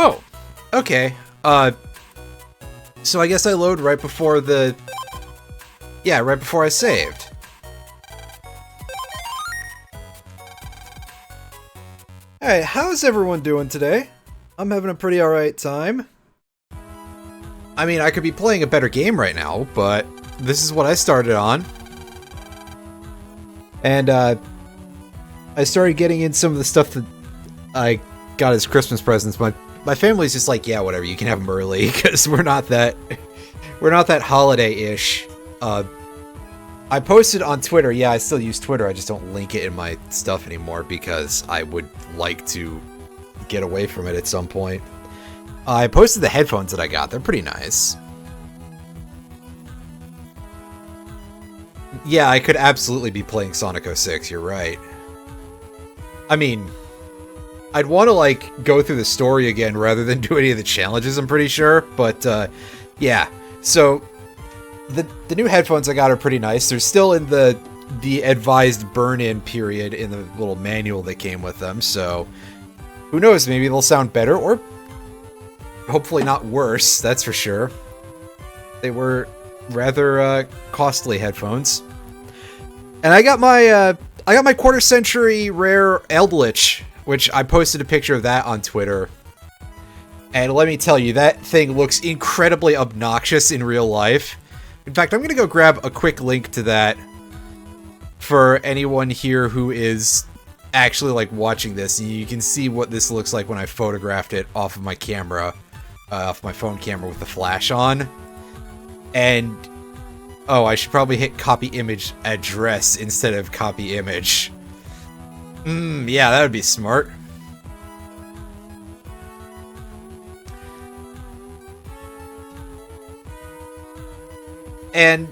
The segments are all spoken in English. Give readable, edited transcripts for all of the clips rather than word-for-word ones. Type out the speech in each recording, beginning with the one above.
Oh, okay. So I guess I load right before the... Yeah, right before I saved. Alright, how's everyone doing today? I'm having a pretty alright time. I mean, I could be playing a better game right now, but this is what I started on. And, I started getting in some of the stuff that I got as Christmas presents. My family's just like, yeah, whatever, you can have them early, because we're not that holiday-ish. I posted on Twitter, yeah, I still use Twitter, I just don't link it in my stuff anymore, because I would like to get away from it at some point. I posted the headphones that I got, they're pretty nice. Yeah, I could absolutely be playing Sonic 06, you're right. I mean, I'd want to, like, go through the story again rather than do any of the challenges, I'm pretty sure. But, yeah. So, the new headphones I got are pretty nice. They're still in the advised burn-in period in the little manual that came with them. So, who knows, maybe they'll sound better, or hopefully not worse, that's for sure. They were rather, costly headphones. And I got my quarter-century rare Eldritch, which I posted a picture of that on Twitter. And let me tell you, that thing looks incredibly obnoxious in real life. In fact, I'm going to go grab a quick link to that for anyone here who is actually, like, watching this. You can see what this looks like when I photographed it off of my camera, off my phone camera with the flash on. And... oh, I should probably hit copy image address instead of copy image. Yeah, that would be smart. And,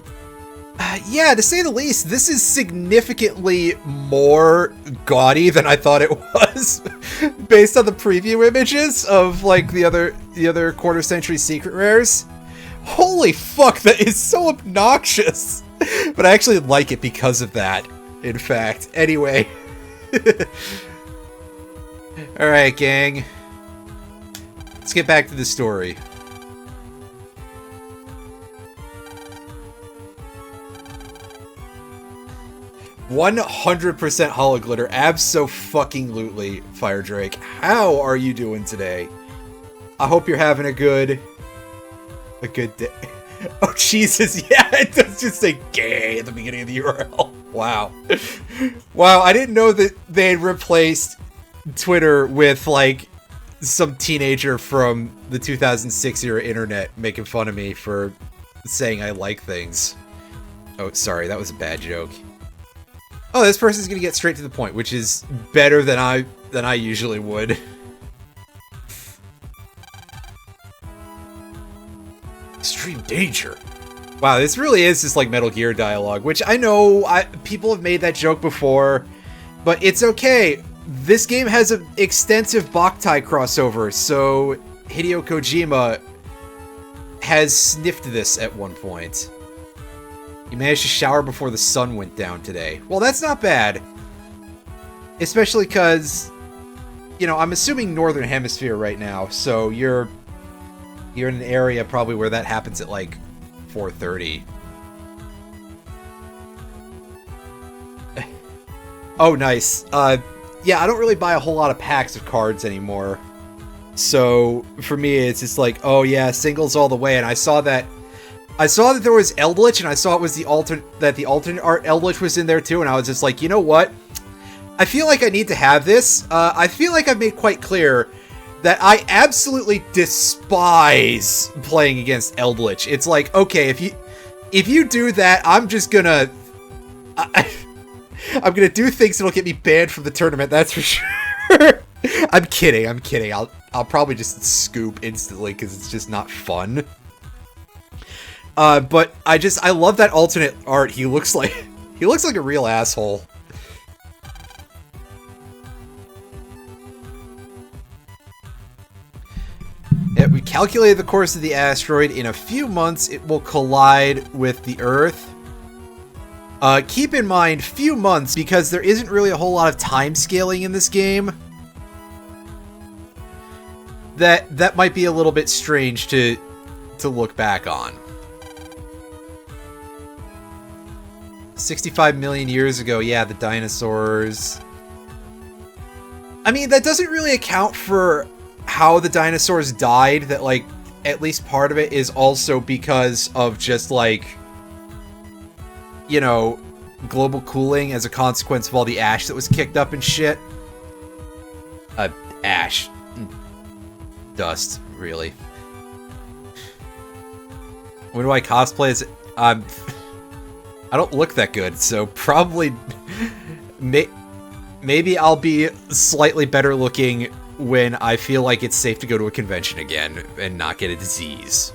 yeah, to say the least, this is significantly more gaudy than I thought it was. Based on the preview images of, like, the other quarter-century secret rares. Holy fuck, that is so obnoxious! But I actually like it because of that, in fact. Anyway. Alright, gang. Let's get back to the story. "100% hologlitter, abso-fucking-lutely, Fire Drake. How are you doing today? I hope you're having a good day." Oh, Jesus, yeah, it does just say gay at the beginning of the URL. Wow. Wow, I didn't know that they had replaced Twitter with, like, some teenager from the 2006 era internet making fun of me for saying I like things. Oh, sorry, that was a bad joke. Oh, this person's gonna get straight to the point, which is better than I usually would. Extreme danger. Wow, this really is just like Metal Gear dialogue, which I know people have made that joke before, but it's okay. This game has an extensive Boktai crossover, so Hideo Kojima has sniffed this at one point. He managed to shower before the sun went down today. Well, that's not bad. Especially because, you know, I'm assuming Northern Hemisphere right now, so you're in an area probably where that happens at, like, 4:30. Oh, nice. Yeah, I don't really buy a whole lot of packs of cards anymore. So, for me, it's just like, oh yeah, singles all the way, and I saw that there was Eldritch, and I saw it was the alternate art Eldritch was in there too, and I was just like, you know what? I feel like I need to have this. I feel like I've made quite clear that I absolutely despise playing against Eldritch. It's like, okay, if you do that, I'm just gonna... I'm gonna do things that'll get me banned from the tournament, that's for sure. I'm kidding. I'll probably just scoop instantly because it's just not fun. But I love that alternate art. He looks like a real asshole. Yeah, we calculated the course of the asteroid. In a few months, it will collide with the Earth. Keep in mind, few months, because there isn't really a whole lot of time scaling in this game. that might be a little bit strange to look back on. 65 million years ago, yeah, the dinosaurs. I mean, that doesn't really account for how the dinosaurs died, that, like, at least part of it is also because of just, like, you know, global cooling as a consequence of all the ash that was kicked up and shit. Ash. Dust, really. When do I cosplay as... I don't look that good, so probably... Maybe I'll be slightly better looking when I feel like it's safe to go to a convention again and not get a disease.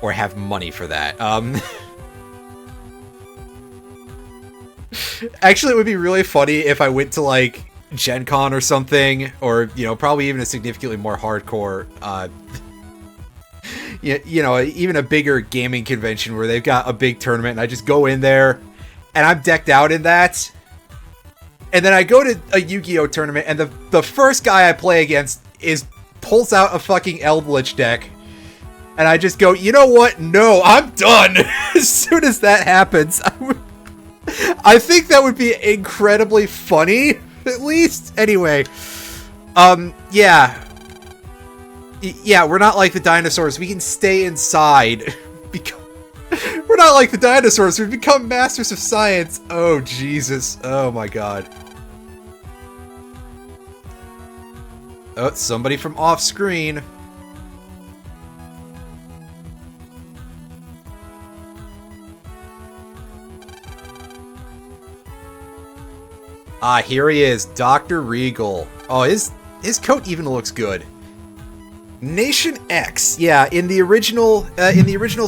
Or have money for that. Actually, it would be really funny if I went to, like, Gen Con or something, or, you know, probably even a significantly more hardcore, you know, even a bigger gaming convention where they've got a big tournament, and I just go in there, and I'm decked out in that, and then I go to a Yu-Gi-Oh! Tournament, and the first guy I play against pulls out a fucking Eldritch deck, and I just go, you know what? No, I'm done! As soon as that happens, I think that would be incredibly funny, at least. Anyway, yeah. Yeah, we're not like the dinosaurs. We can stay inside. We're not like the dinosaurs. We've become masters of science. Oh, Jesus. Oh, my God. Oh, it's somebody from off-screen. Ah, here he is, Dr. Regal. Oh, his coat even looks good. Nation X. Yeah, in the original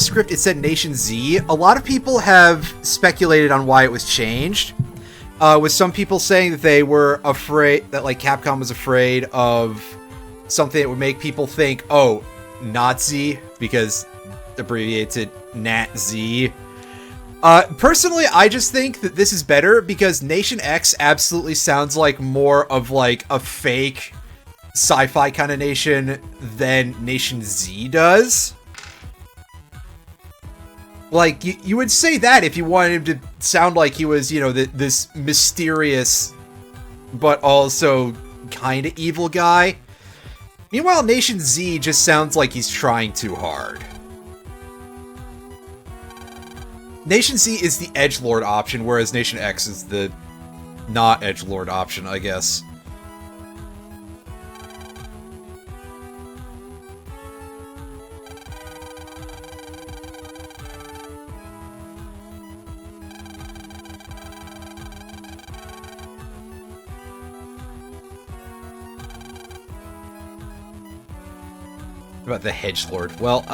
script, it said Nation Z. A lot of people have speculated on why it was changed. With some people saying that they were afraid that, like, Capcom was afraid of something that would make people think, oh, Nazi, because abbreviates it Nat Z. Personally, I just think that this is better because Nation X absolutely sounds like more of, like, a fake sci-fi kind of nation than Nation Z does. Like, you would say that if you wanted him to sound like he was, you know, this mysterious but also kind of evil guy. Meanwhile, Nation Z just sounds like he's trying too hard. Nation Z is the edgelord option, whereas Nation X is the not edgelord option, I guess. About the hedgelord. Well,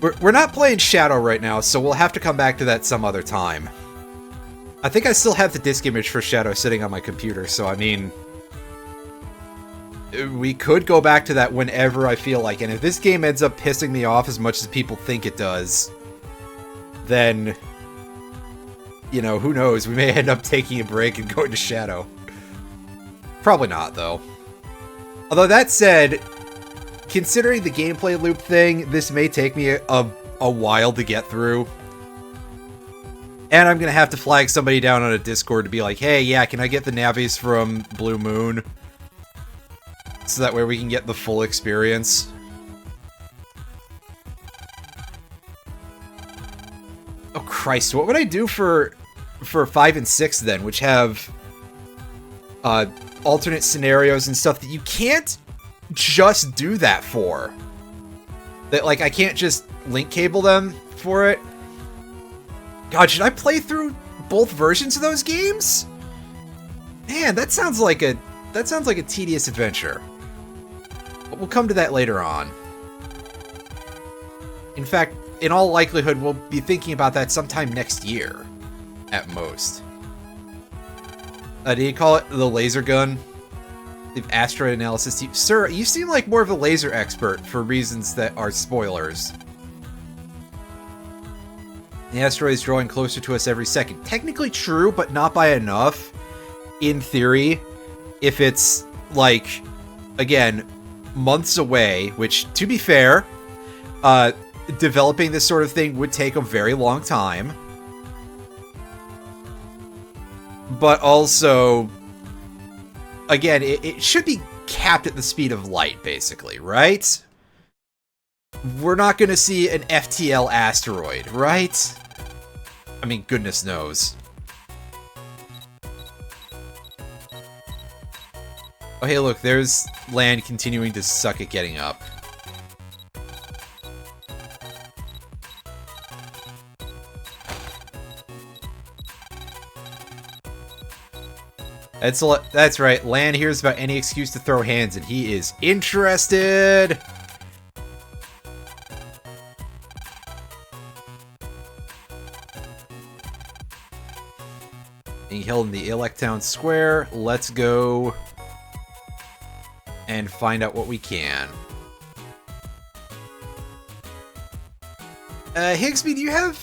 we're not playing Shadow right now, so we'll have to come back to that some other time. I think I still have the disk image for Shadow sitting on my computer, so I mean... we could go back to that whenever I feel like, and if this game ends up pissing me off as much as people think it does, then... you know, who knows, we may end up taking a break and going to Shadow. Probably not, though. Although that said... considering the gameplay loop thing, this may take me a while to get through. And I'm gonna have to flag somebody down on a Discord to be like, hey, yeah, can I get the Navis from Blue Moon? So that way we can get the full experience. Oh, Christ, what would I do for 5 and 6 then, which have alternate scenarios and stuff that you can't just do that for? That, like, I can't just link cable them for it? God, should I play through both versions of those games? Man, that sounds like a tedious adventure. But we'll come to that later on. In fact, in all likelihood, we'll be thinking about that sometime next year, at most. Do you call it the laser gun? The asteroid analysis team. Sir, you seem like more of a laser expert for reasons that are spoilers. The asteroid is drawing closer to us every second. Technically true, but not by enough. In theory, if it's, like, again, months away, which, to be fair, developing this sort of thing would take a very long time. But also, again, it should be capped at the speed of light, basically, right? We're not going to see an FTL asteroid, right? I mean, goodness knows. Oh, hey, look, there's land continuing to suck at getting up. That's right, Lan hears about any excuse to throw hands, and he is interested! Being held in the Electown Square, let's go and find out what we can. Higsby, do you have...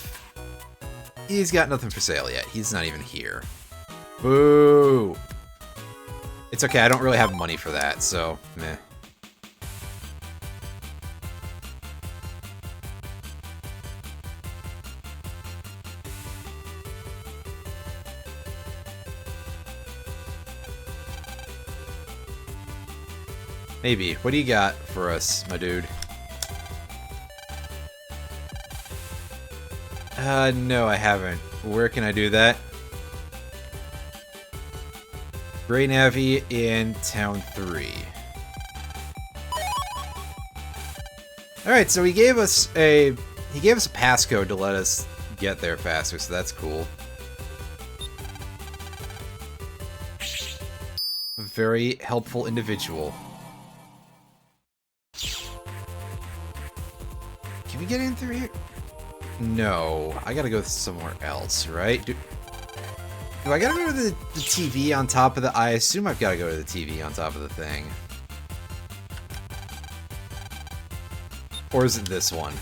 He's got nothing for sale yet. He's not even here. Boo! It's okay, I don't really have money for that, so meh. Maybe. What do you got for us, my dude? No, I haven't. Where can I do that? Grey Navy in Town 3. Alright, so he gave us a passcode to let us get there faster, so that's cool. A very helpful individual. Can we get in through here? No, I gotta go somewhere else, right? Do I gotta go to the TV on top of the... I assume I've gotta go to the TV on top of the thing. Or is it this one?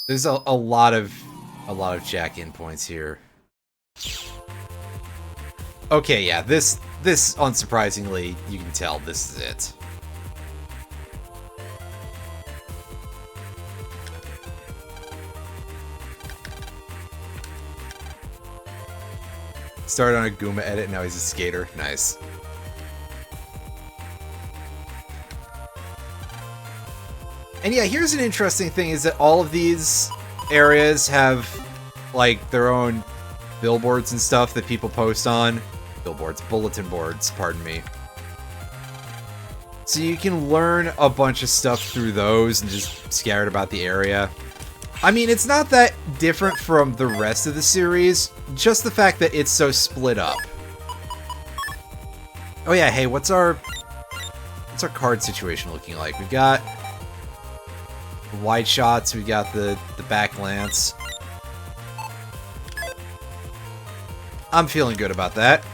There's a lot of jack-in points here. Okay, yeah, this unsurprisingly, you can tell this is it. Started on a Goomba edit, now he's a skater. Nice. And yeah, here's an interesting thing, is that all of these areas have, like, their own billboards and stuff that people post on. Billboards, bulletin boards, pardon me. So you can learn a bunch of stuff through those and just scatter about the area. I mean, it's not that different from the rest of the series, just the fact that it's so split up. Oh yeah, hey, what's our card situation looking like? We've got wide shots, we've got the back lance. I'm feeling good about that.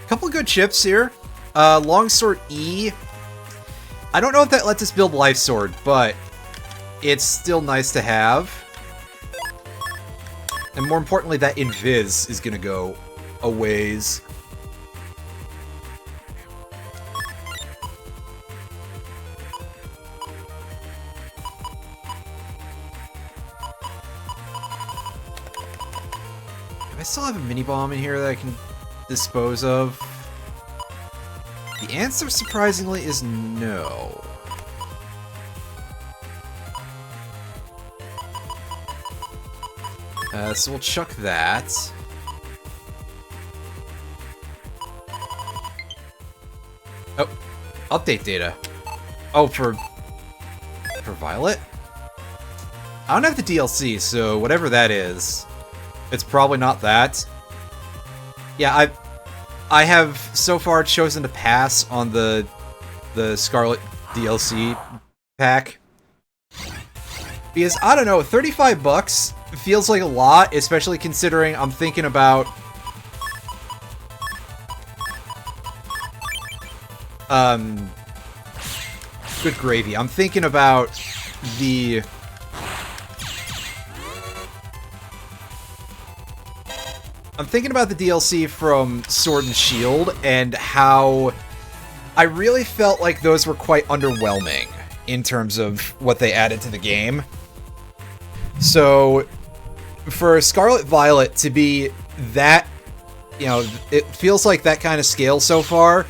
Couple good chips here. Longsword E. I don't know if that lets us build Life Sword, but it's still nice to have. And more importantly, that Invis is gonna go a ways. I still have a mini bomb in here that I can dispose of. The answer, surprisingly, is no. So we'll chuck that. Oh, update data. Oh, for Violet? I don't have the DLC, so whatever that is, it's probably not that. Yeah, I have so far chosen to pass on the Scarlet DLC pack. Because, I don't know, 35 bucks feels like a lot, especially considering I'm thinking about... good gravy. I'm thinking about the... I'm thinking about the DLC from Sword and Shield and how I really felt like those were quite underwhelming in terms of what they added to the game. So, for Scarlet Violet to be that, you know, it feels like that kind of scale so far,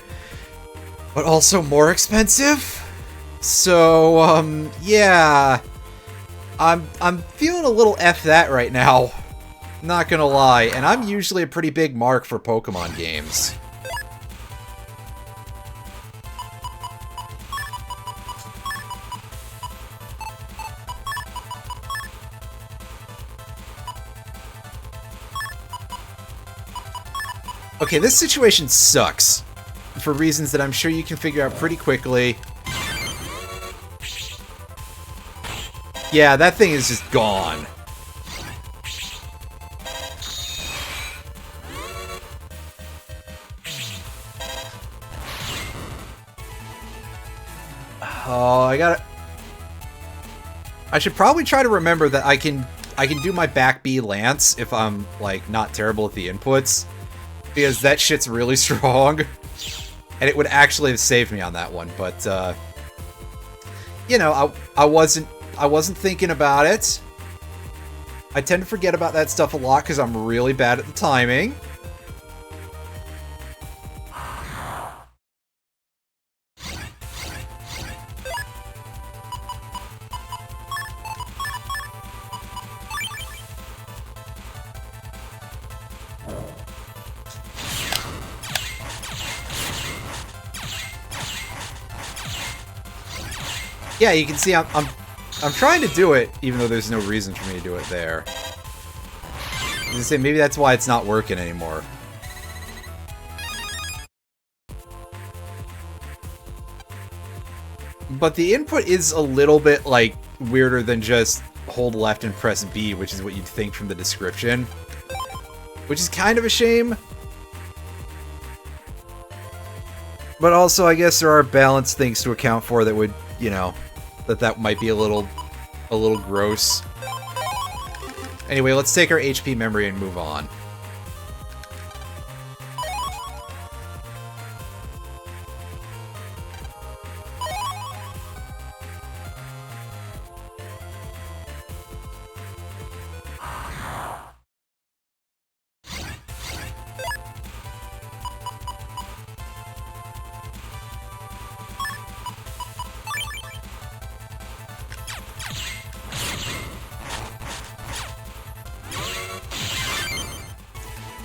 but also more expensive. So, yeah, I'm feeling a little F that right now. Not gonna lie, and I'm usually a pretty big mark for Pokemon games. Okay, this situation sucks, for reasons that I'm sure you can figure out pretty quickly. Yeah, that thing is just gone. Oh, I should probably try to remember that I can do my back B Lance if I'm, like, not terrible at the inputs. Because that shit's really strong. And it would actually have saved me on that one, but, you know, I wasn't thinking about it. I tend to forget about that stuff a lot because I'm really bad at the timing. Yeah, you can see I'm trying to do it, even though there's no reason for me to do it there. I was gonna say, maybe that's why it's not working anymore. But the input is a little bit, like, weirder than just hold left and press B, which is what you'd think from the description. Which is kind of a shame. But also, I guess there are balanced things to account for that would, you know, that might be a little gross. Anyway, let's take our HP memory and move on.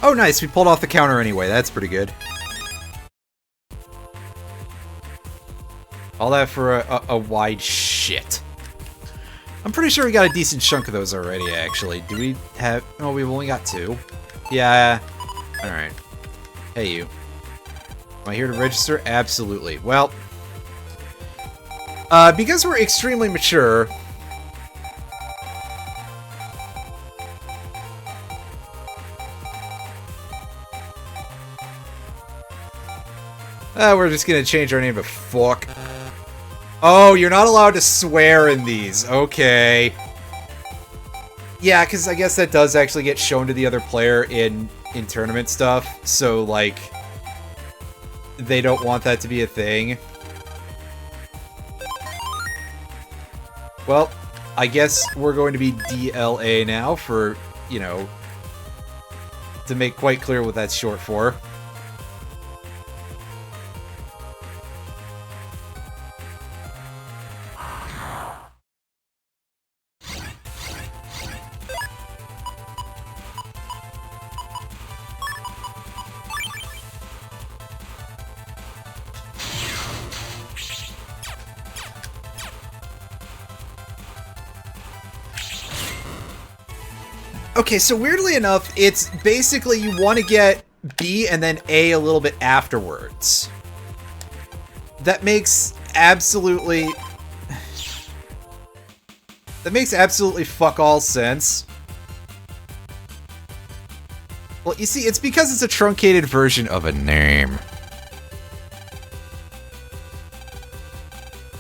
Oh, nice. We pulled off the counter anyway. That's pretty good. All that for a wide shit. I'm pretty sure we got a decent chunk of those already, actually. Do we have... Oh, we've only got 2. Yeah. Alright. Hey, you. Am I here to register? Absolutely. Well... because we're extremely mature... we're just gonna change our name to Fuck. Oh, you're not allowed to swear in these. Okay. Yeah, because I guess that does actually get shown to the other player in tournament stuff. So, like, they don't want that to be a thing. Well, I guess we're going to be DLA now for, you know, to make quite clear what that's short for. Okay, so weirdly enough, it's basically you want to get B and then A a little bit afterwards. That makes absolutely... That makes absolutely fuck all sense. Well, you see, it's because it's a truncated version of a name.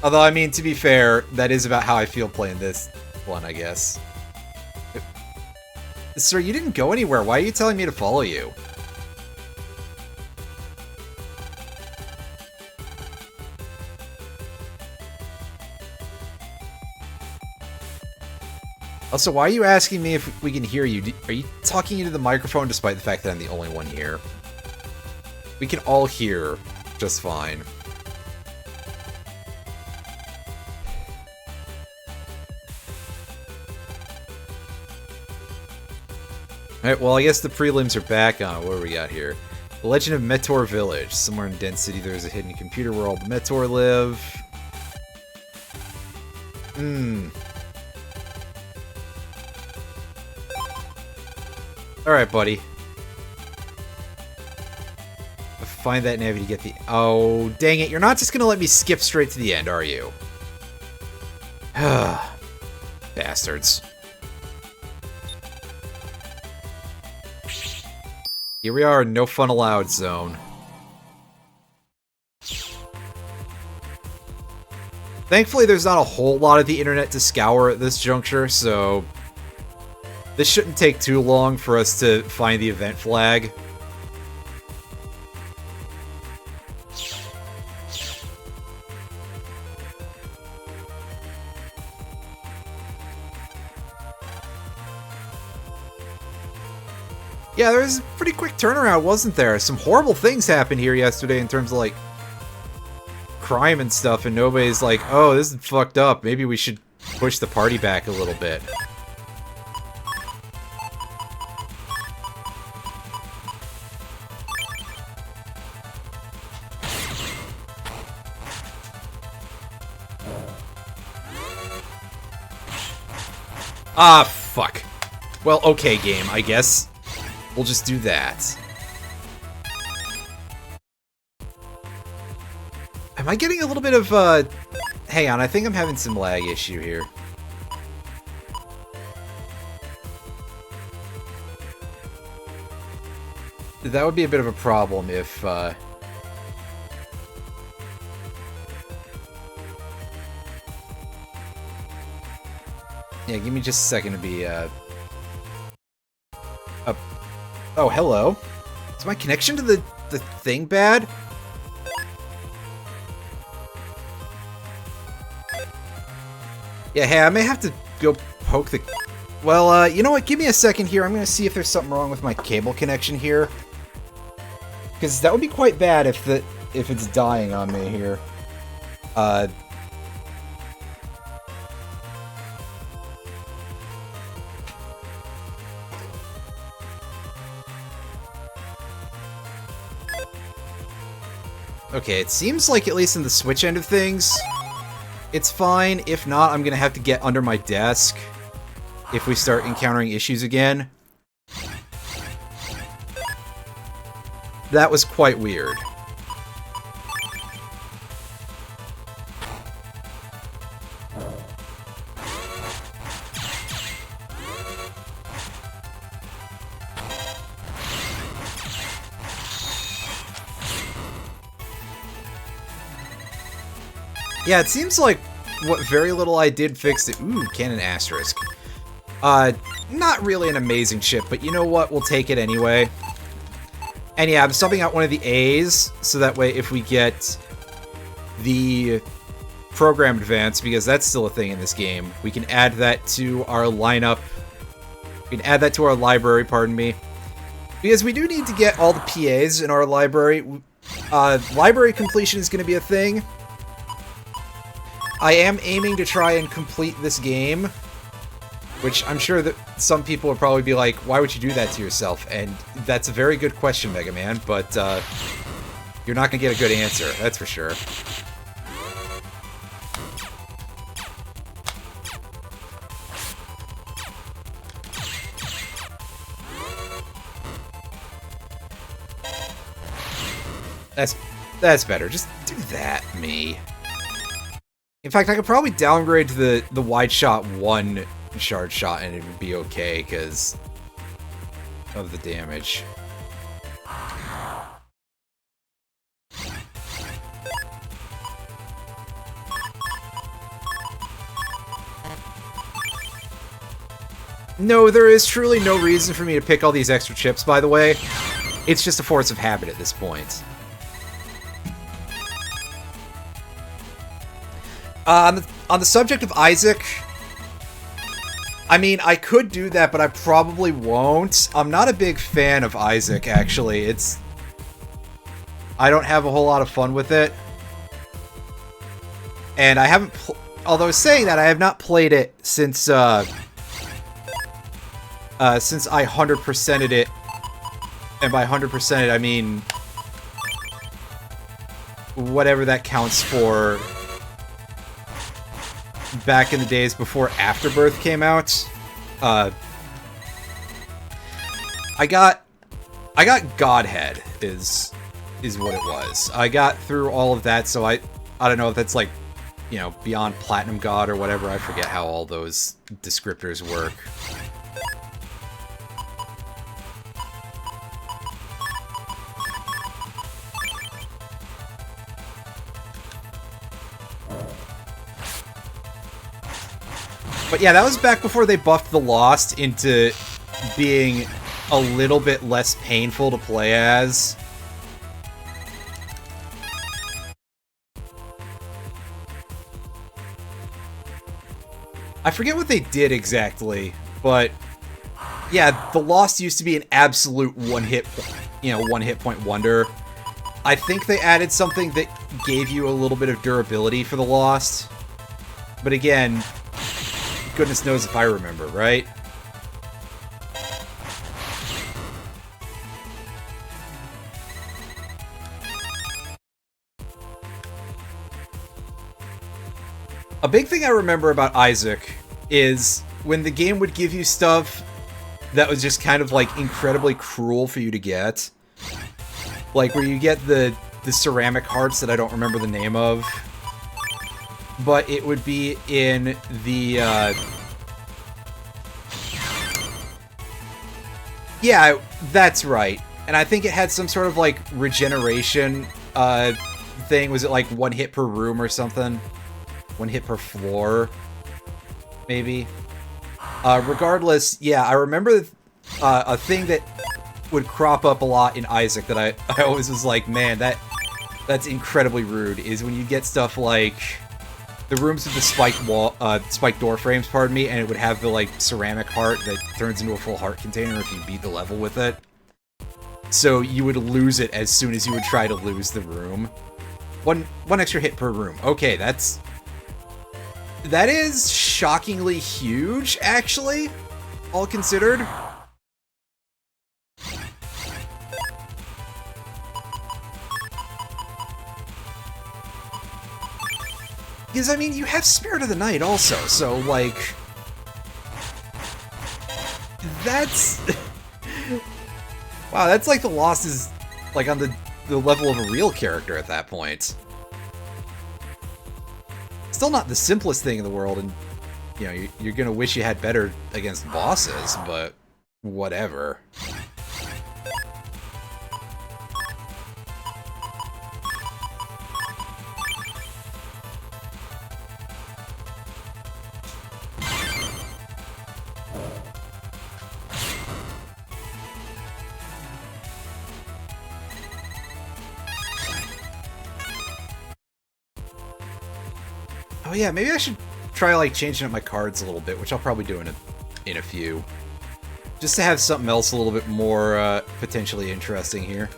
Although, I mean, to be fair, that is about how I feel playing this one, I guess. Sir, you didn't go anywhere. Why are you telling me to follow you? Also, why are you asking me if we can hear you? Are you talking into the microphone despite the fact that I'm the only one here? We can all hear just fine. Alright, well, I guess the prelims are back on. What do we got here? The Legend of Meteor Village. Somewhere in Dent City there's a hidden computer where all the Meteor live. Alright, buddy. Find that navy to get the... Oh, dang it. You're not just gonna let me skip straight to the end, are you? Bastards. Here we are in No Fun Allowed zone. Thankfully, there's not a whole lot of the internet to scour at this juncture, so... This shouldn't take too long for us to find the event flag. Yeah, there was a pretty quick turnaround, wasn't there? Some horrible things happened here yesterday in terms of, like, crime and stuff, and nobody's like, oh, this is fucked up. Maybe we should push the party back a little bit. Ah, fuck. Well, okay, game, I guess. We'll just do that. Am I getting a little bit of, hang on, I think I'm having some lag issue here. That would be a bit of a problem if, Yeah, give me just a second to be, Oh, hello. Is my connection to the thing bad? Yeah, hey, I may have to go poke the... Well, you know what? Give me a second here. I'm gonna see if there's something wrong with my cable connection here. Because that would be quite bad if it's dying on me here. Okay, it seems like at least in the Switch end of things, it's fine. If not, I'm gonna have to get under my desk if we start encountering issues again. That was quite weird. Yeah, it seems like what very little I did fixed it. Ooh, Cannon Asterisk. Not really an amazing ship, but you know what? We'll take it anyway. And yeah, I'm subbing out one of the A's, so that way if we get the Program Advance, because that's still a thing in this game, we can add that to our lineup. We can add that to our library, pardon me. Because we do need to get all the PAs in our library. Library completion is going to be a thing. I am aiming to try and complete this game, which I'm sure that some people would probably be like, why would you do that to yourself? And that's a very good question, Mega Man, but you're not going to get a good answer, that's for sure. That's better. Just do that, me. In fact, I could probably downgrade to the wide shot 1 shard shot and it would be okay because of the damage. No, there is truly no reason for me to pick all these extra chips, by the way. It's just a force of habit at this point. On the subject of Isaac, I mean, I could do that, but I probably won't. I'm not a big fan of Isaac, actually. I don't have a whole lot of fun with it. And I haven't... Although saying that, I have not played it since I 100%ed it. And by 100%ed, I mean... whatever that counts for... back in the days before Afterbirth came out. I got Godhead is what it was. I got through all of that, so I don't know if that's like, you know, beyond Platinum God or whatever. I forget how all those descriptors work. But yeah, that was back before they buffed the Lost into being a little bit less painful to play as. I forget what they did exactly, but yeah, the Lost used to be an absolute one-hit point wonder. I think they added something that gave you a little bit of durability for the Lost. But again, goodness knows if I remember, right? A big thing I remember about Isaac is when the game would give you stuff that was just kind of like incredibly cruel for you to get. Like where you get the ceramic hearts that I don't remember the name of. But it would be in the, yeah, that's right. And I think it had some sort of, like, regeneration, thing. Was it, like, 1 hit per room or something? 1 hit per floor? Maybe? Regardless, yeah, I remember, a thing that would crop up a lot in Isaac that I always was like, man, that's incredibly rude, is when you get stuff like... the rooms with the spiked door frames, pardon me, and it would have the, like, ceramic heart that turns into a full heart container if you beat the level with it. So you would lose it as soon as you would try to lose the room. One extra hit per room. Okay, that is shockingly huge, actually, all considered. Because, I mean, you have Spirit of the Night also, so, like... that's... wow, that's like the Lost is, like, on the level of a real character at that point. Still not the simplest thing in the world, and, you know, you're gonna wish you had better against bosses, but whatever. Oh yeah, maybe I should try like changing up my cards a little bit, which I'll probably do in a few. Just to have something else a little bit more potentially interesting here.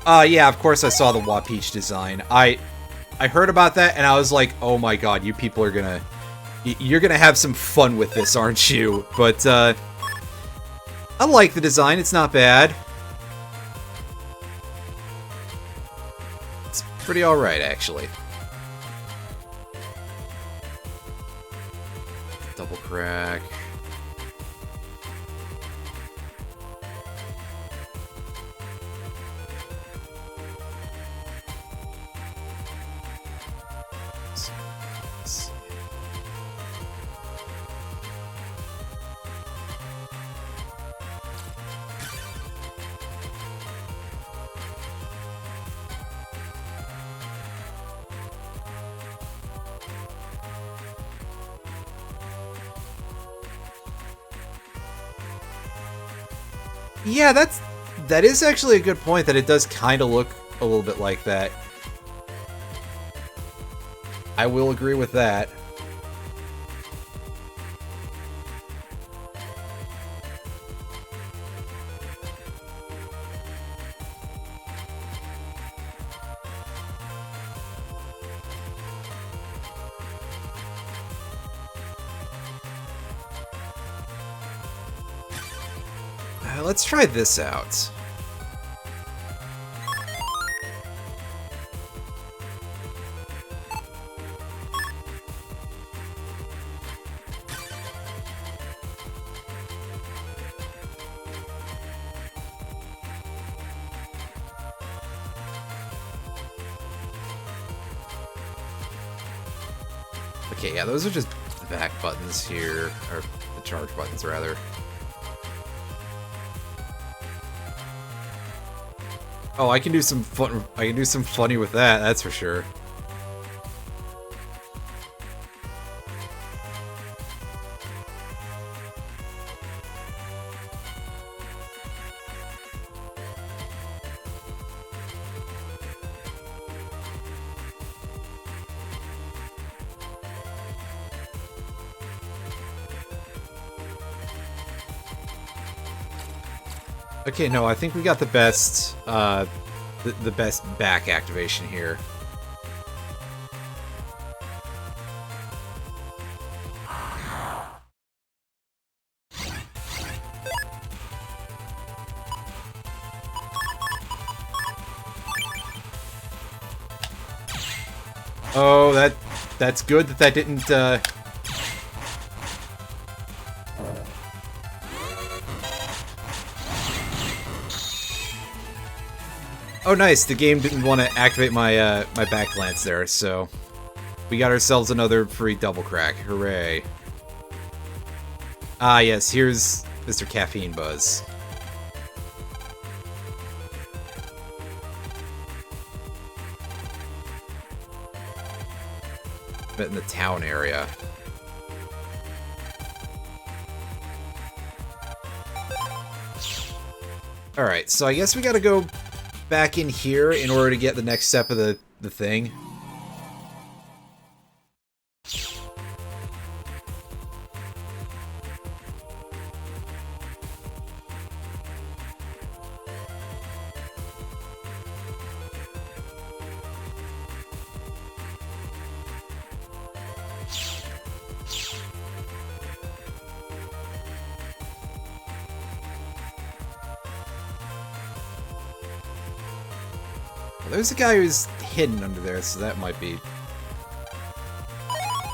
Yeah, of course I saw the Wapeach design. I heard about that and I was like, oh my god, you people are you're gonna have some fun with this, aren't you? But I like the design, it's not bad. Pretty alright, actually. Double crack. Yeah, that is actually a good point, that it does kind of look a little bit like that. I will agree with that. Let's try this out. Okay, yeah, those are just the back buttons here, or the charge buttons, rather. Oh, I can do some fun. I can do some funny with that. That's for sure. Okay, no, I think we got the best, the best back activation here. Oh, that's good that that didn't, Oh, nice. The game didn't want to activate my my back lance there, so we got ourselves another free double crack. Hooray! Ah, yes. Here's Mr. Caffeine Buzz. But in the town area. All right, so I guess we got to go back in here in order to get the next step of the thing. There's a guy who's hidden under there, so that might be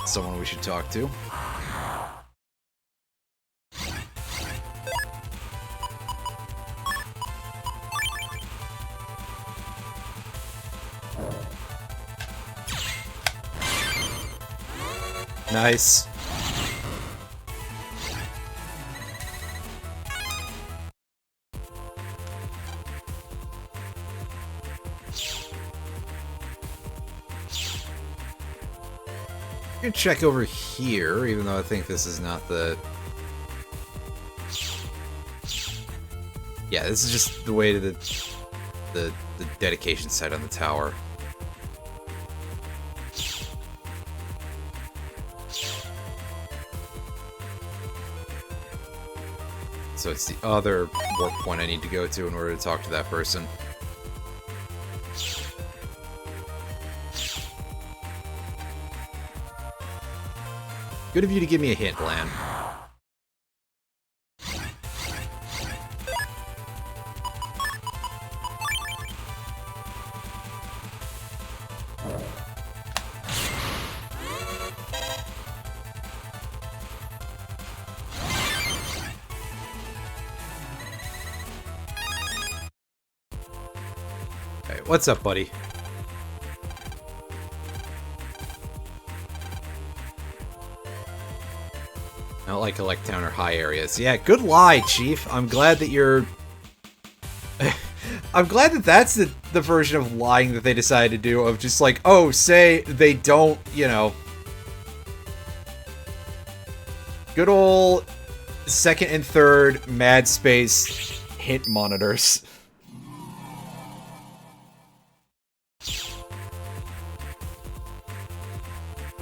someone we should talk to. Nice. I'm gonna check over here, even though I think this is not the... Yeah, this is just the way to the dedication site on the tower. So it's the other warp point I need to go to in order to talk to that person. Good of you to give me a hint, Lan. Hey, what's up, buddy? I don't like Electown or high areas. Yeah, good lie, Chief. I'm glad that you're... I'm glad that that's the version of lying that they decided to do, of just like, oh, say they don't, you know... Good old second and third mad space hint monitors.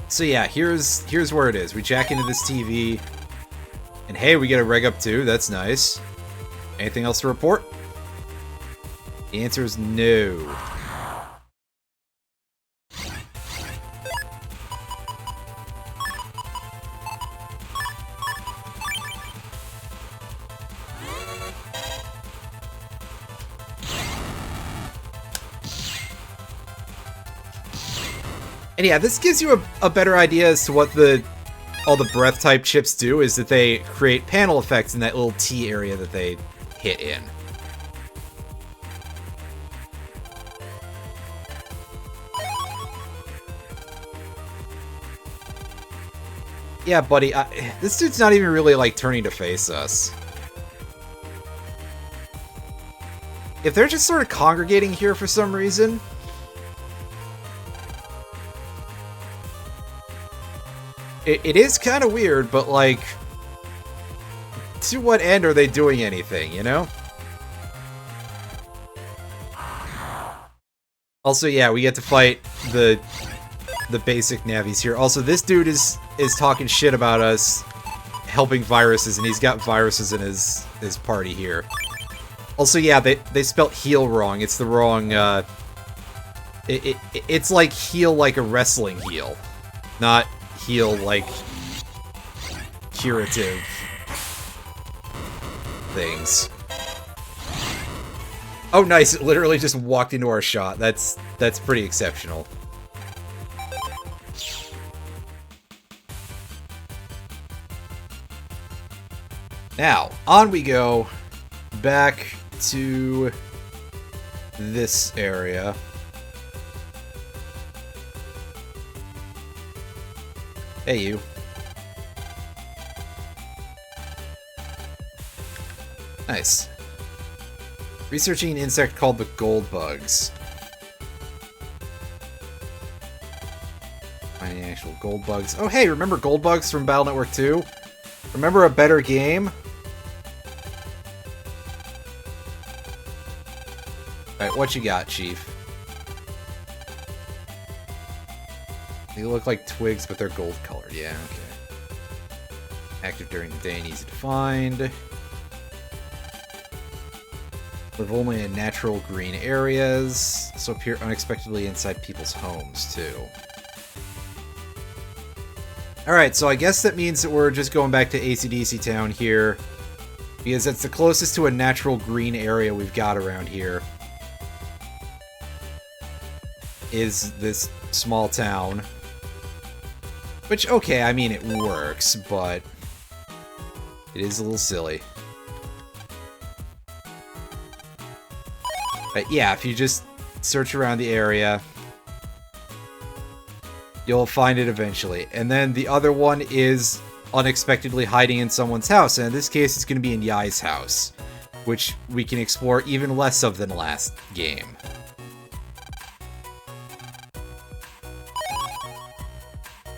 So yeah, here's where it is. We jack into this TV, and hey, we get a reg up too. That's nice. Anything else to report? The answer is no. And yeah, this gives you a better idea as to what all the breath type chips do, is that they create panel effects in that little T area that they hit in. Yeah, buddy, this dude's not even really, like, turning to face us. If they're just sort of congregating here for some reason... It is kind of weird, but, like... to what end are they doing anything, you know? Also, yeah, we get to fight the basic navies here. Also, this dude is talking shit about us helping viruses, and he's got viruses in his party here. Also, yeah, they spelt heal wrong. It's the wrong, it's like heal like a wrestling heel, not heal like curative things. Oh, nice! It literally just walked into our shot. That's pretty exceptional. Now, on we go back to this area. Hey, you. Nice. Researching an insect called the gold bugs. Finding actual gold bugs. Oh, hey, remember gold bugs from Battle Network 2? Remember a better game? Alright, what you got, Chief? They look like twigs, but they're gold colored. Yeah, okay. Active during the day and easy to find. Live only in natural green areas. So appear unexpectedly inside people's homes, too. Alright, so I guess that means that we're just going back to AC/DC Town here. Because that's the closest to a natural green area we've got around here. Is this small town. Which, okay, I mean, it works, but it is a little silly. But yeah, if you just search around the area, you'll find it eventually. And then the other one is unexpectedly hiding in someone's house, and in this case, it's going to be in Yai's house, which we can explore even less of than last game.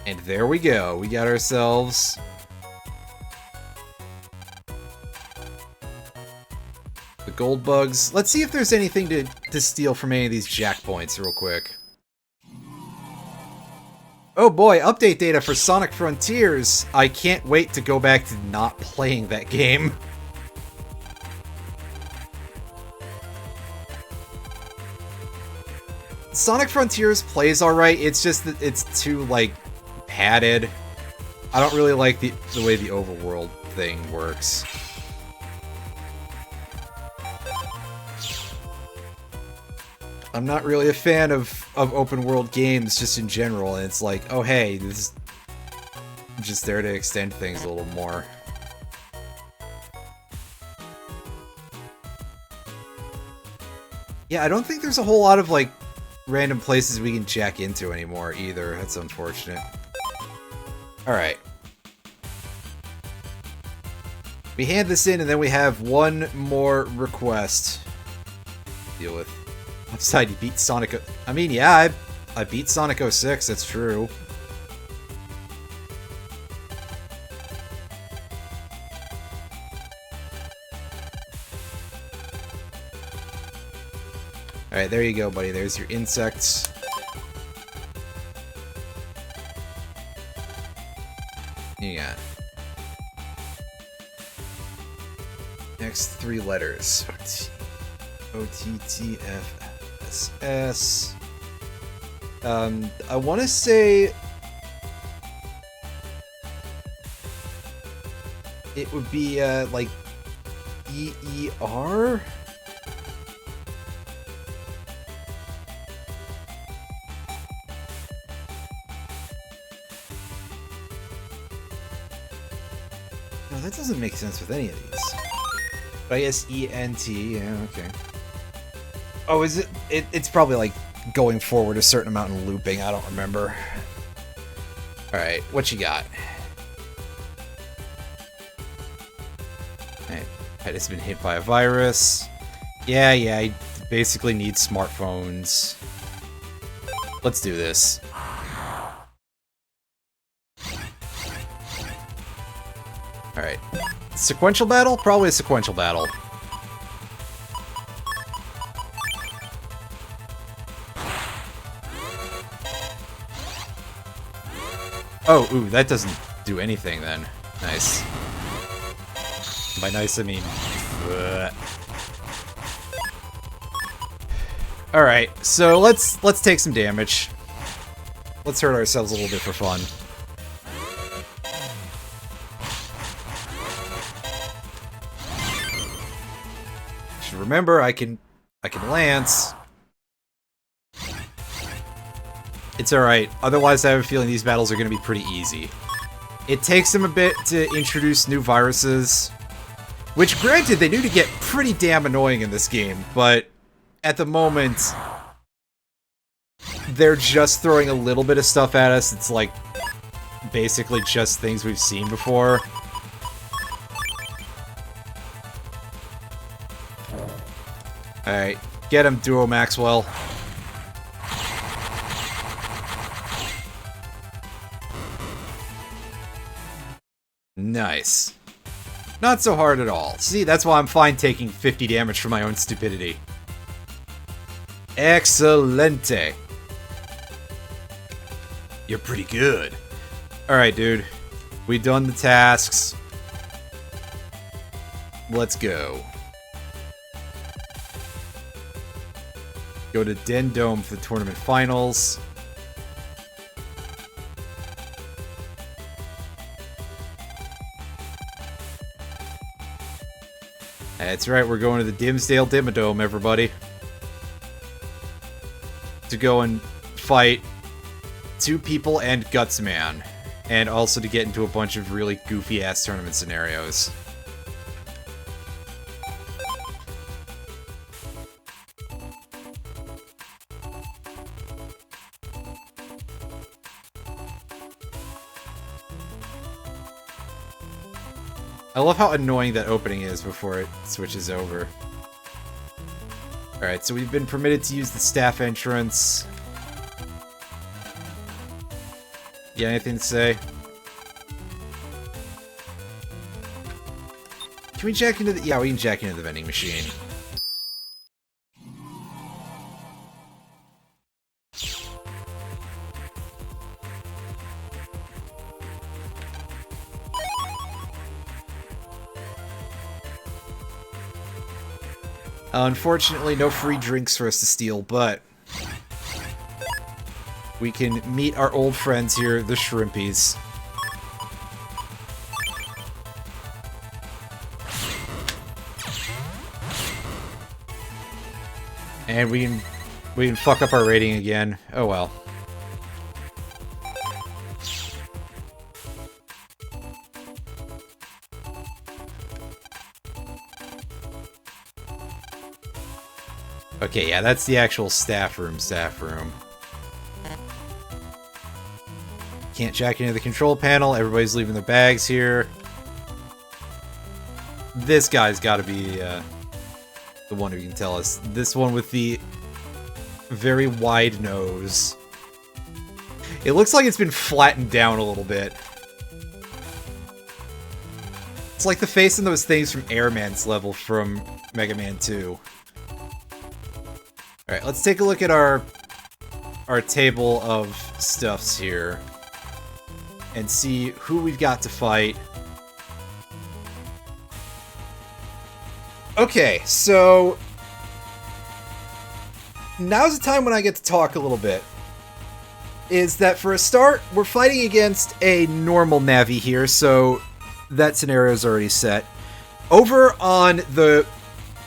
And there we go. We got ourselves the gold bugs. Let's see if there's anything to steal from any of these jack points real quick. Oh boy, update data for Sonic Frontiers. I can't wait to go back to not playing that game. Sonic Frontiers plays alright, it's just that it's too, like, padded. I don't really like the way the overworld thing works. I'm not really a fan of open world games just in general, and it's like, oh hey, this is just there to extend things a little more. Yeah, I don't think there's a whole lot of, like, random places we can jack into anymore either. That's unfortunate. Alright. We hand this in, and then we have one more request to deal with. Upside, you beat Sonic... I mean, yeah, I beat Sonic 06, that's true. Alright, there you go, buddy. There's your insects. You got next 3 letters. O-T-T-F-S-S. I want to say it would be, like, E-E-R? No, that doesn't make sense with any of these. But I guess E-N-T, yeah, okay. Oh, is it? It's probably, like, going forward a certain amount and looping, I don't remember. Alright, what you got? Alright, pet has been hit by a virus. Yeah, I basically need smartphones. Let's do this. Alright. Sequential battle? Probably a sequential battle. Oh, ooh, that doesn't do anything then. Nice. By nice, I mean... Alright, so let's take some damage. Let's hurt ourselves a little bit for fun. Should remember, I can lance. It's alright. Otherwise, I have a feeling these battles are going to be pretty easy. It takes them a bit to introduce new viruses. Which, granted, they do to get pretty damn annoying in this game, but at the moment, they're just throwing a little bit of stuff at us. It's like, basically just things we've seen before. Alright, get him, Duo Maxwell. Nice. Not so hard at all. See, that's why I'm fine taking 50 damage for my own stupidity. Excelente. You're pretty good. Alright, dude. We done the tasks. Let's go. Go to Den Dome for the tournament finals. That's right, we're going to the Dimsdale Dimmadome, everybody. To go and fight 2 people and Gutsman. And also to get into a bunch of really goofy-ass tournament scenarios. I love how annoying that opening is before it switches over. Alright, so we've been permitted to use the staff entrance. You got anything to say? Can we jack into the... Yeah, we can jack into the vending machine. Unfortunately, no free drinks for us to steal, but we can meet our old friends here, the Shrimpies. And we can fuck up our rating again. Oh well. Okay, yeah, that's the actual staff room. Can't jack into the control panel. Everybody's leaving their bags here. This guy's got to be the one who can tell us. This one with the very wide nose. It looks like it's been flattened down a little bit. It's like the face in those things from Airman's level from Mega Man 2. Alright, let's take a look at our table of stuffs here. And see who we've got to fight. Okay, so... now's the time when I get to talk a little bit. Is that for a start, we're fighting against a normal Navi here, so that scenario's already set. Over on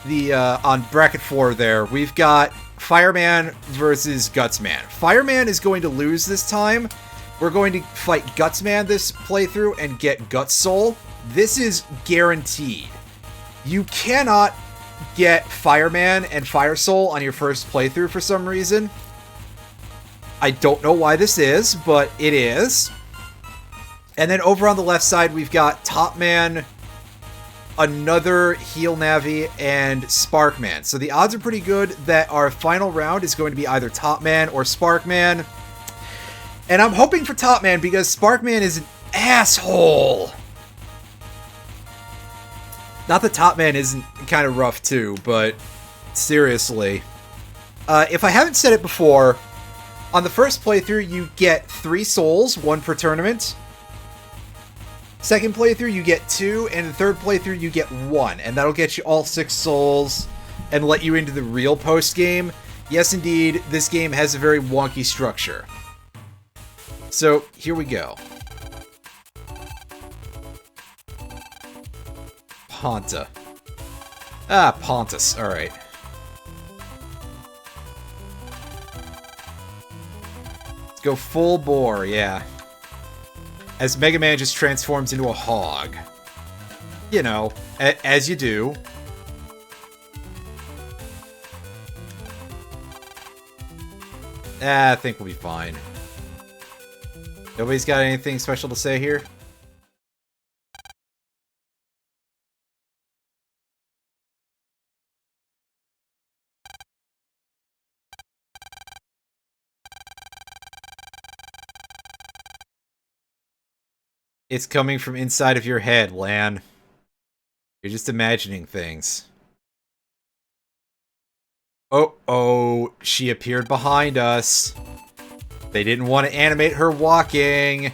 on bracket 4 there, we've got Fireman versus Gutsman. Fireman is going to lose this time. We're going to fight Gutsman this playthrough and get Guts Soul. This is guaranteed. You cannot get Fireman and Fire Soul on your first playthrough for some reason. I don't know why this is, but it is. And then over on the left side, we've got Top Man, another Heal Navi, and Sparkman. So the odds are pretty good that our final round is going to be either Top Man or Sparkman. And I'm hoping for Top Man because Sparkman is an asshole. Not that Top Man isn't kind of rough too, but seriously. If I haven't said it before, on the first playthrough you get 3 souls, 1 per tournament. Second playthrough you get 2, and the third playthrough you get 1. And that'll get you all 6 souls and let you into the real post-game. Yes, indeed, this game has a very wonky structure. So, here we go. Ponta. Ah, Pontus. Alright. Let's go full bore, yeah. As Mega Man just transforms into a hog. You know, as you do. I think we'll be fine. Nobody's got anything special to say here? It's coming from inside of your head, Lan. You're just imagining things. Oh, she appeared behind us. They didn't want to animate her walking.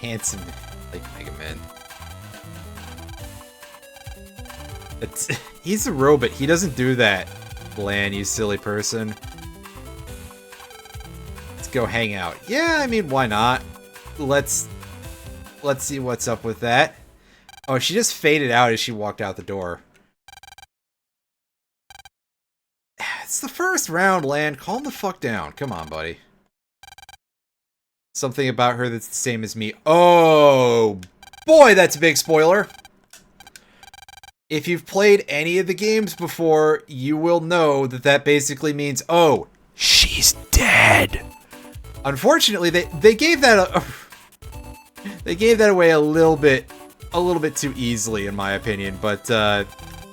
Handsome, like Mega Man. He's a robot. He doesn't do that, Lan, you silly person. Let's go hang out. Yeah, I mean, why not? Let's see what's up with that. Oh, she just faded out as she walked out the door. It's the first round, Lan. Calm the fuck down. Come on, buddy. Something about her that's the same as me. Oh, boy, that's a big spoiler. If you've played any of the games before, you will know that that basically means, oh, she's dead. Unfortunately, they gave that they gave that away a little bit too easily, in my opinion. But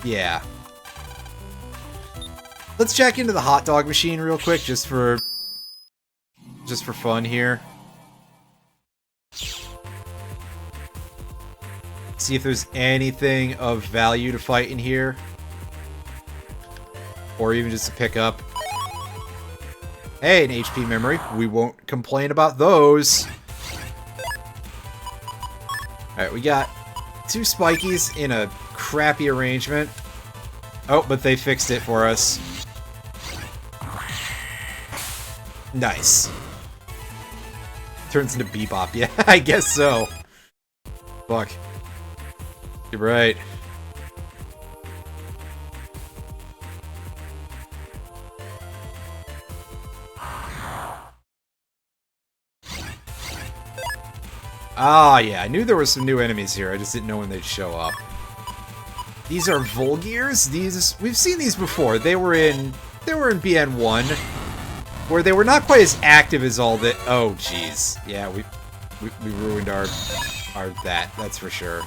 yeah, let's check into the hot dog machine real quick, just for fun here. See if there's anything of value to fight in here. Or even just to pick up. Hey, an HP memory. We won't complain about those. Alright, we got 2 spikies in a crappy arrangement. Oh, but they fixed it for us. Nice. Turns into Bebop. Yeah, I guess so. Fuck. You're right. Ah, yeah, I knew there were some new enemies here. I just didn't know when they'd show up. These are Volgears. We've seen these before. They were in BN1, where they were not quite as active as all that. Oh, jeez. Yeah, we ruined our that's for sure.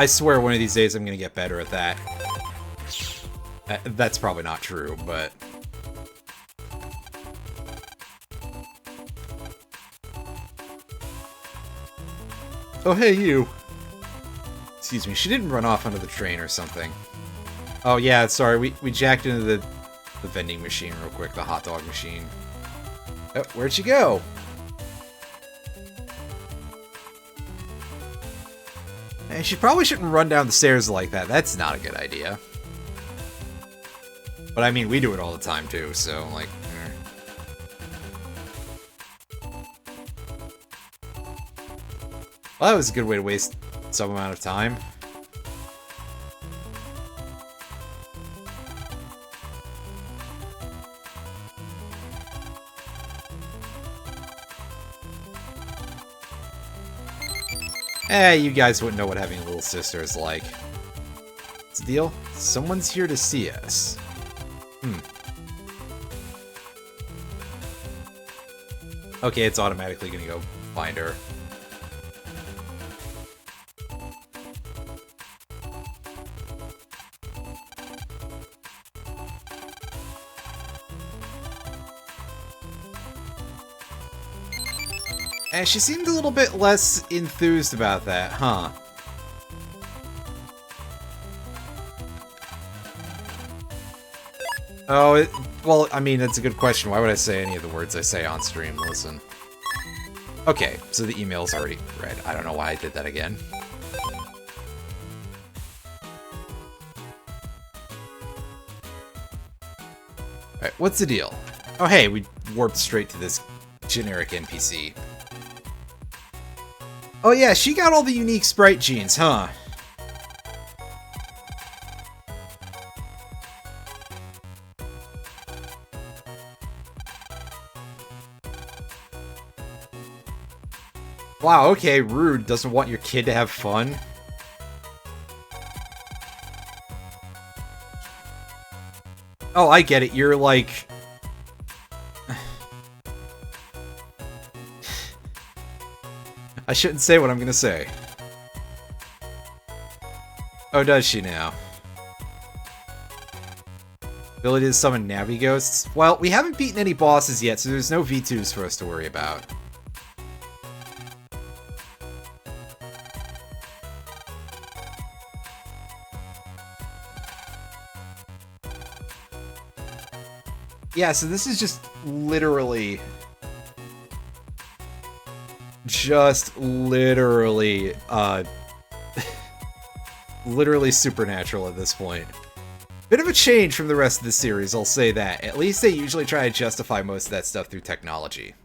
I swear one of these days I'm gonna get better at that. That's probably not true, but... Oh, hey, you. Excuse me, she didn't run off onto the train or something. Oh, yeah, sorry, we jacked into the vending machine real quick, the hot dog machine. Oh, where'd she go? And she probably shouldn't run down the stairs like that. That's not a good idea. But I mean, we do it all the time too, so like... Well, that was a good way to waste some amount of time. You guys wouldn't know what having a little sister is like. What's the deal? Someone's here to see us. Okay, it's automatically gonna go find her. And she seemed a little bit less enthused about that, huh? Oh, well, I mean, that's a good question. Why would I say any of the words I say on stream? Listen. Okay, so the email's already read. I don't know why I did that again. Alright, what's the deal? Oh, hey, we warped straight to this generic NPC. Oh yeah, she got all the unique sprite genes, huh? Wow, okay, rude. Doesn't want your kid to have fun. Oh, I get it. You're like... I shouldn't say what I'm gonna say. Oh, does she now? Ability to summon Navi Ghosts? Well, we haven't beaten any bosses yet, so there's no V2s for us to worry about. Yeah, so this is just literally... literally supernatural at this point. Bit of a change from the rest of the series, I'll say that. At least they usually try to justify most of that stuff through technology.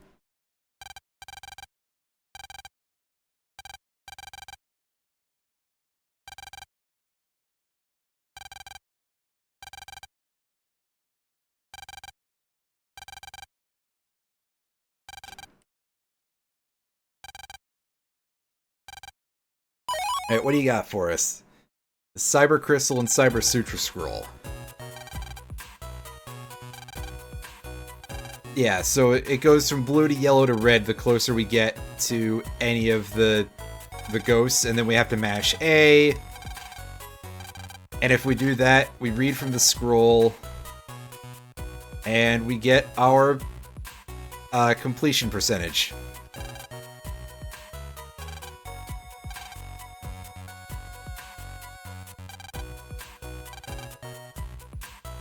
Alright, what do you got for us? The Cyber Crystal and Cyber Sutra Scroll. Yeah, so it goes from blue to yellow to red the closer we get to any of the ghosts, and then we have to mash A. And if we do that, we read from the scroll, and we get our completion percentage.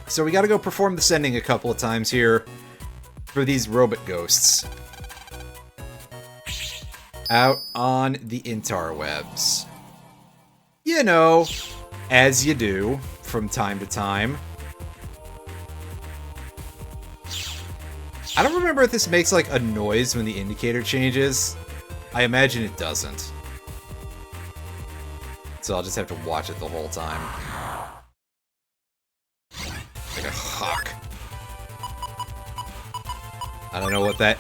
So we gotta go perform the sending a couple of times here for these robot ghosts. Out on the interwebs. You know, as you do from time to time. I don't remember if this makes like a noise when the indicator changes. I imagine it doesn't. So I'll just have to watch it the whole time. Like a hawk. I don't know what that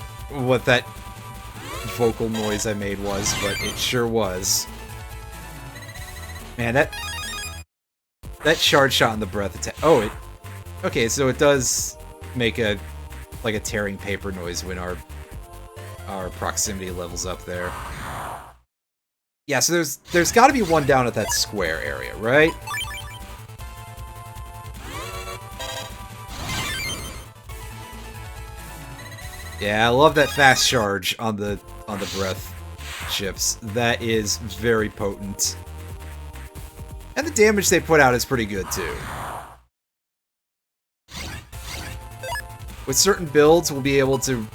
vocal noise I made was, but it sure was. Man, that shard shot in the breath attack. Oh, it. Okay, so it does make a tearing paper noise when our proximity levels up there. Yeah, so there's got to be one down at that square area, right? Yeah, I love that fast charge on the breath ships. That is very potent. And the damage they put out is pretty good too. With certain builds, we'll be able to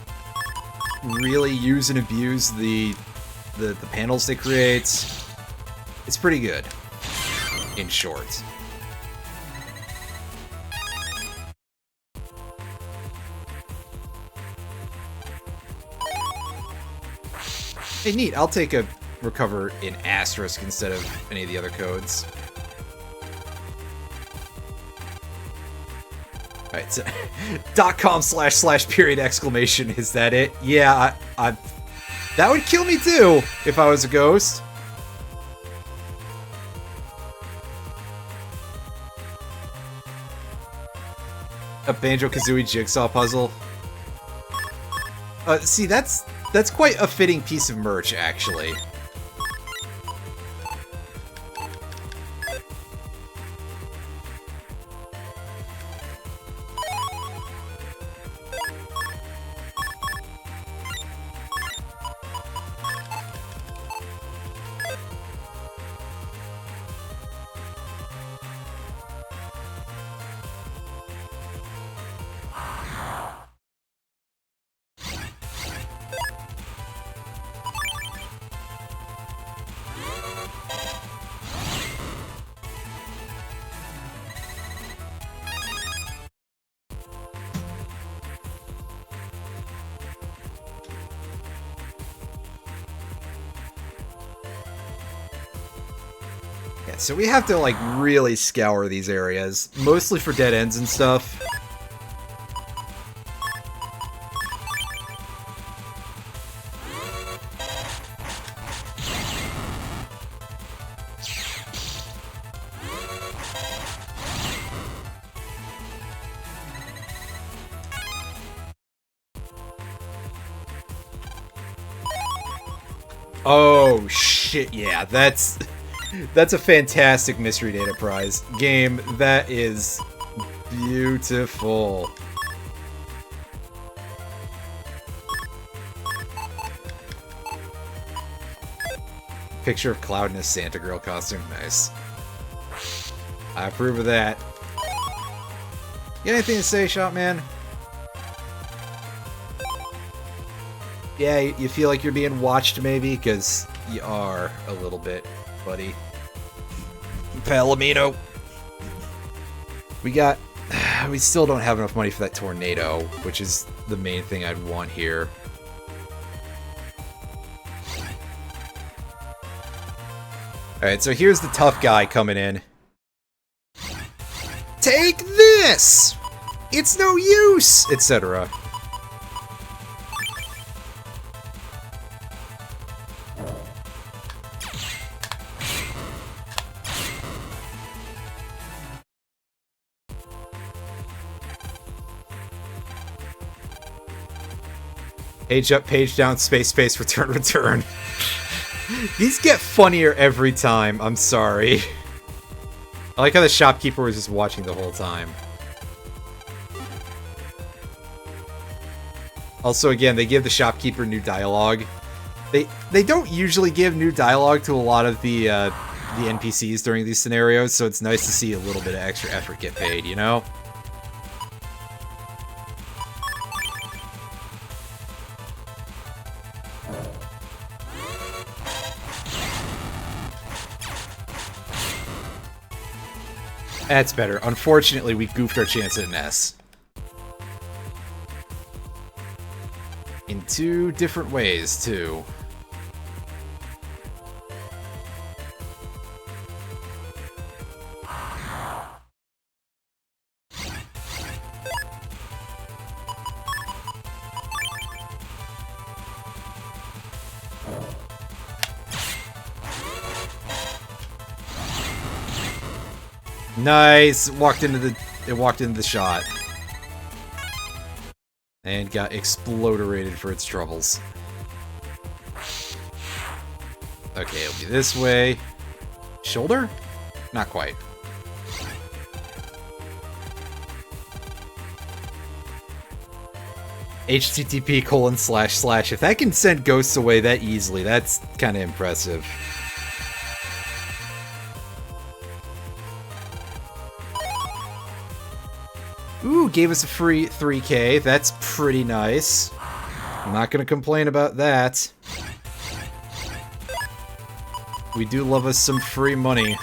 really use and abuse the panels they create. It's pretty good, in short. Hey, neat. I'll take a recover in asterisk instead of any of the other codes. Alright, so .com// exclamation, is that it? Yeah, I that would kill me too, if I was a ghost. A Banjo-Kazooie jigsaw puzzle. See, that's quite a fitting piece of merch, actually. Yeah, so we have to, like, really scour these areas, mostly for dead ends and stuff. Oh, shit, yeah, that's a fantastic Mystery Data Prize game. That is beautiful. Picture of Cloud in a Santa Girl costume. Nice. I approve of that. You got anything to say, Shopman? Yeah, you feel like you're being watched, maybe? Because you are a little bit, buddy. Palomino. We still don't have enough money for that tornado, which is the main thing I'd want here. Alright, so here's the tough guy coming in. Take this! It's no use! Etc. Page up, page down, space, space, return, return. These get funnier every time, I'm sorry. I like how the shopkeeper was just watching the whole time. Also, again, they give the shopkeeper new dialogue. They don't usually give new dialogue to a lot of the NPCs during these scenarios, so it's nice to see a little bit of extra effort get paid, you know? That's better. Unfortunately, we goofed our chance at an S. In 2 different ways, too. Nice! It walked into the shot. And got exploderated for its troubles. Okay, it'll be this way. Shoulder? Not quite. http:// If that can send ghosts away that easily, that's kind of impressive. Ooh, gave us a free 3K. That's pretty nice. I'm not gonna complain about that. We do love us some free money.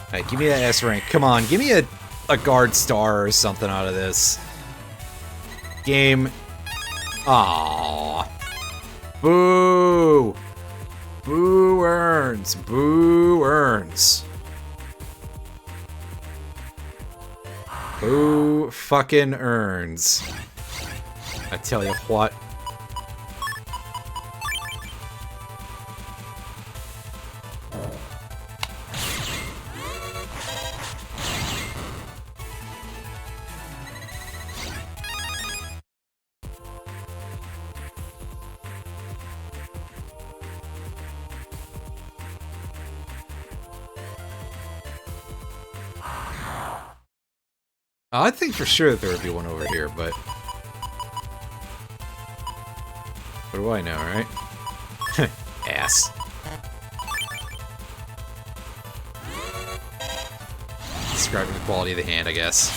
Alright, give me that S rank. Come on, give me a guard star or something out of this. Game. Aww. Boo! Boo earns. Boo earns. Boo fucking earns. I tell you what. I think for sure that there would be one over here, but... What do I know, right? Ass. Describing the quality of the hand, I guess.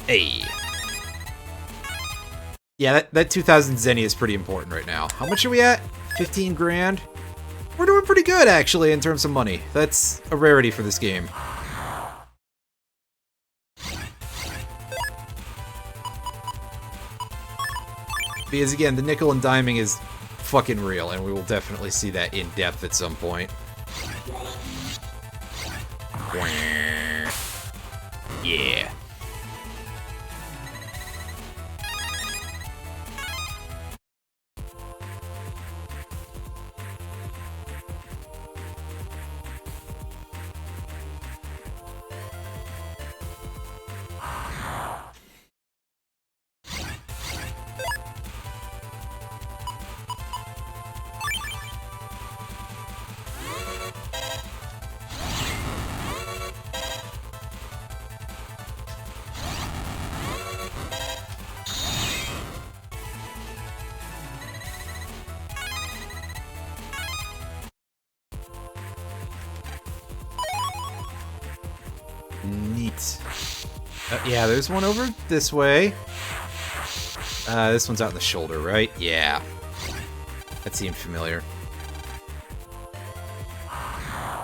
Hey! Yeah, that 2000 Zenny is pretty important right now. How much are we at? 15 grand? We're doing pretty good, actually, in terms of money. That's a rarity for this game. Because, again, the nickel and diming is fucking real, and we will definitely see that in depth at some point. Yeah. Neat. Yeah, there's one over this way. This one's out in the shoulder, right? Yeah. That seemed familiar.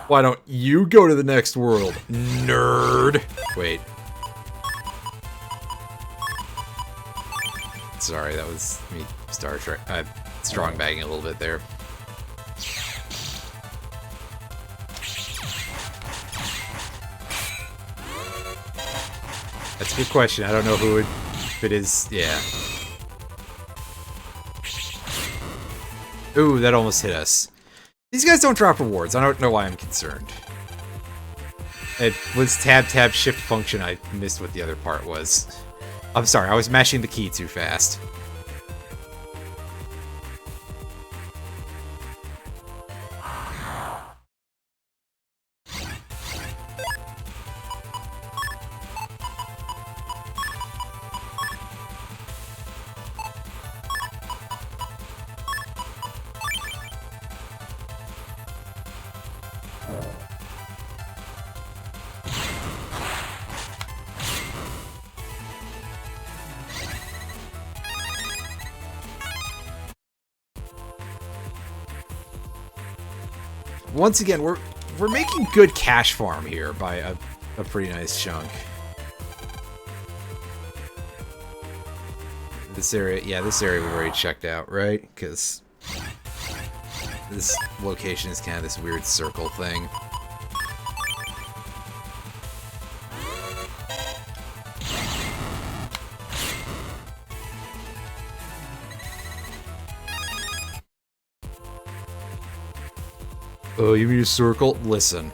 Why don't you go to the next world, nerd? Wait. Sorry, that was me, Star Trek. Strong bagging a little bit there. That's a good question. I don't know who would... If it is... Yeah. Ooh, that almost hit us. These guys don't drop rewards. I don't know why I'm concerned. It was tab, shift function. I missed what the other part was. I'm sorry, I was mashing the key too fast. Once again, we're making good cash farm here by a pretty nice chunk. This area, yeah, this area we've already checked out, right? Because this location is kind of this weird circle thing. Oh, you mean a circle? Listen.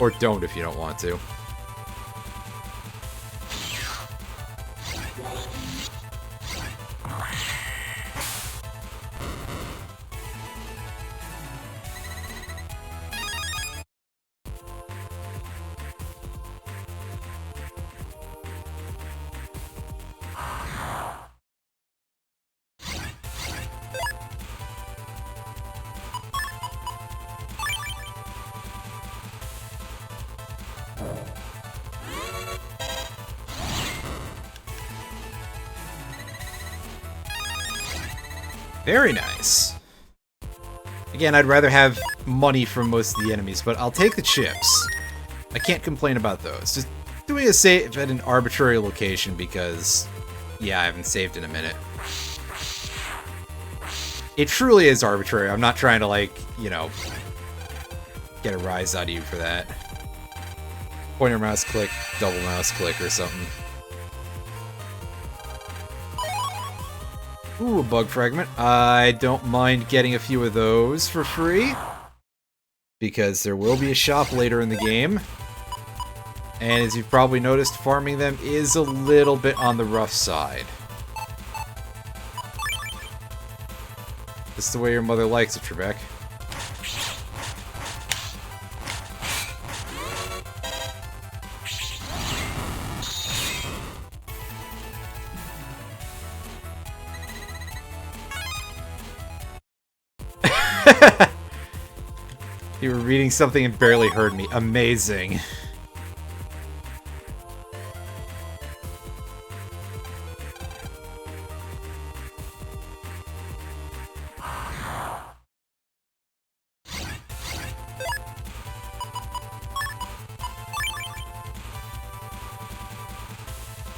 Or don't if you don't want to. Very nice. Again, I'd rather have money from most of the enemies, but I'll take the chips. I can't complain about those. Just doing a save at an arbitrary location because, yeah, I haven't saved in a minute. It truly is arbitrary. I'm not trying to, like, you know, get a rise out of you for that. Pointer mouse click, double mouse click or something. Ooh, a bug fragment. I don't mind getting a few of those for free, because there will be a shop later in the game. And as you've probably noticed, farming them is a little bit on the rough side. That's the way your mother likes it, Trebek. You were reading something and barely heard me. Amazing.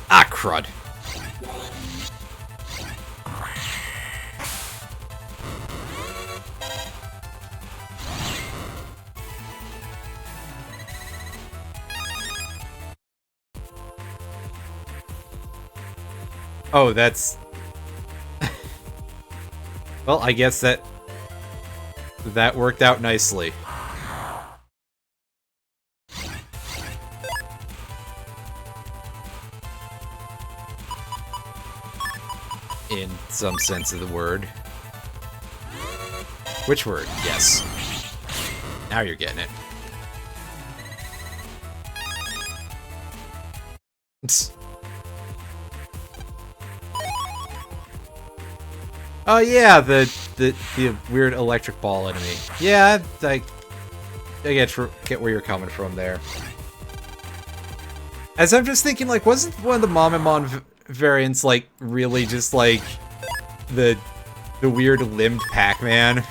Ah, crud. Oh, that's... Well, I guess that worked out nicely. In some sense of the word. Which word? Yes. Now you're getting it. Psst. Oh yeah, the weird electric ball enemy. Yeah, I get where you're coming from there. As I'm just thinking, like, wasn't one of the Momemon variants like really just like the weird limbed Pac-Man?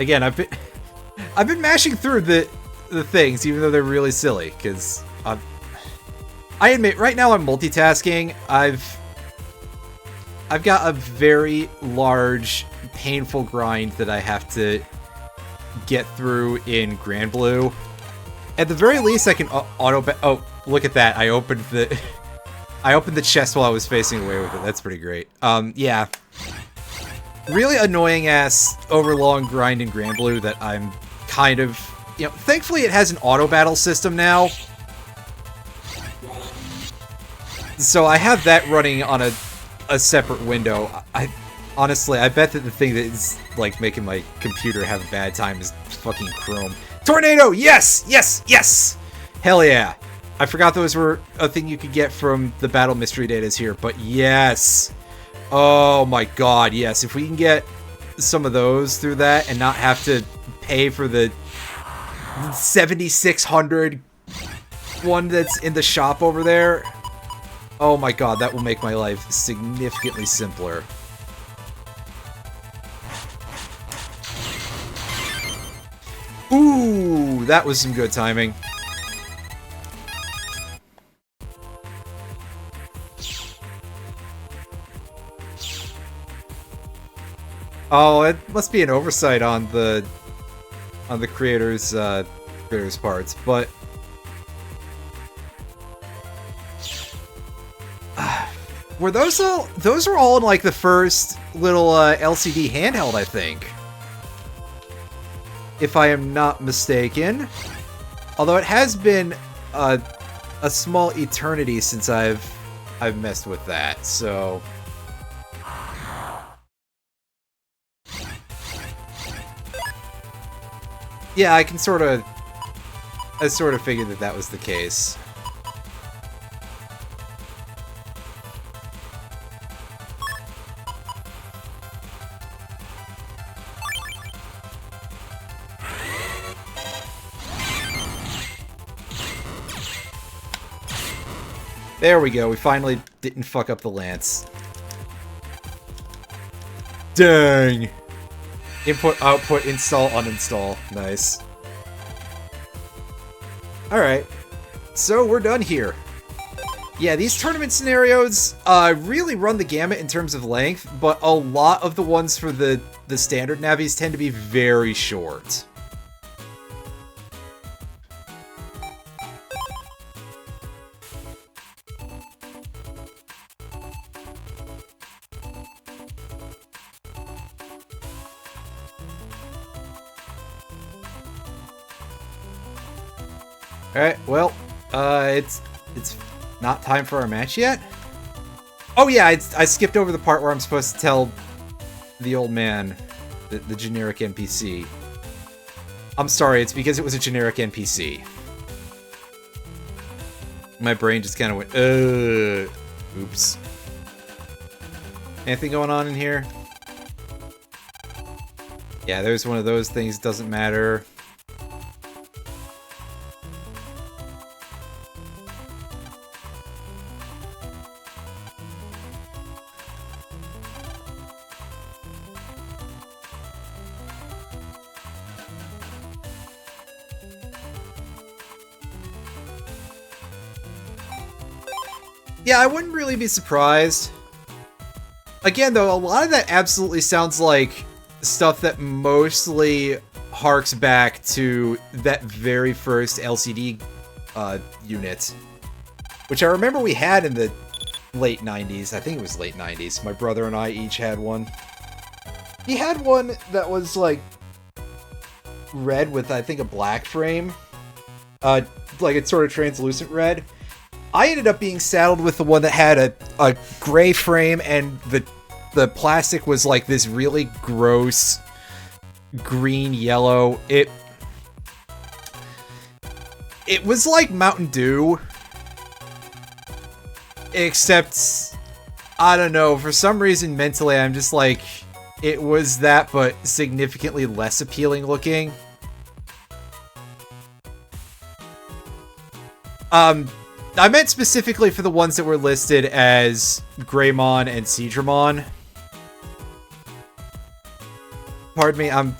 Again, I've been mashing through the things, even though they're really silly, because I admit, right now I'm multitasking. I've got a very large, painful grind that I have to get through in Grand Blue. At the very least, I can oh, look at that! I opened the chest while I was facing away with it. That's pretty great. Yeah. Really annoying ass overlong grind in Grand Blue that I'm kind of, you know, thankfully it has an auto battle system now. So I have that running on a separate window. Honestly, I bet that the thing that is like making my computer have a bad time is fucking Chrome. Tornado! Yes! Yes! Yes! Hell yeah. I forgot those were a thing you could get from the Battle Mystery Datas here, but yes! Oh my god, yes. If we can get some of those through that and not have to pay for the 7,600 one that's in the shop over there, oh my god, that will make my life significantly simpler. Ooh, that was some good timing. Oh, it must be an oversight on the creator's parts, but were those all? Those are all in like the first little LCD handheld, I think, if I am not mistaken. Although it has been a small eternity since I've messed with that, so. Yeah, I sort of figured that was the case. There we go, we finally didn't fuck up the lance. Dang! Input, output, install, uninstall. Nice. Alright. So, we're done here. Yeah, these tournament scenarios really run the gamut in terms of length, but a lot of the ones for the standard navies tend to be very short. Alright, well, it's not time for our match yet? Oh yeah, I skipped over the part where I'm supposed to tell the old man, the generic NPC. I'm sorry, it's because it was a generic NPC. My brain just kind of went, oops. Anything going on in here? Yeah, there's one of those things, doesn't matter. Yeah, I wouldn't really be surprised. Again, though, a lot of that absolutely sounds like stuff that mostly harks back to that very first LCD unit, which I remember we had in the late 90s. I think it was late 90s. My brother and I each had one. He had one that was, like, red with, I think, a black frame. Like, it's sort of translucent red. I ended up being saddled with the one that had a gray frame, and the plastic was like this really gross green yellow. It was like Mountain Dew, except I don't know, for some reason mentally I'm just like, it was that but significantly less appealing looking. I meant specifically for the ones that were listed as Greymon and Seadramon. Pardon me, I'm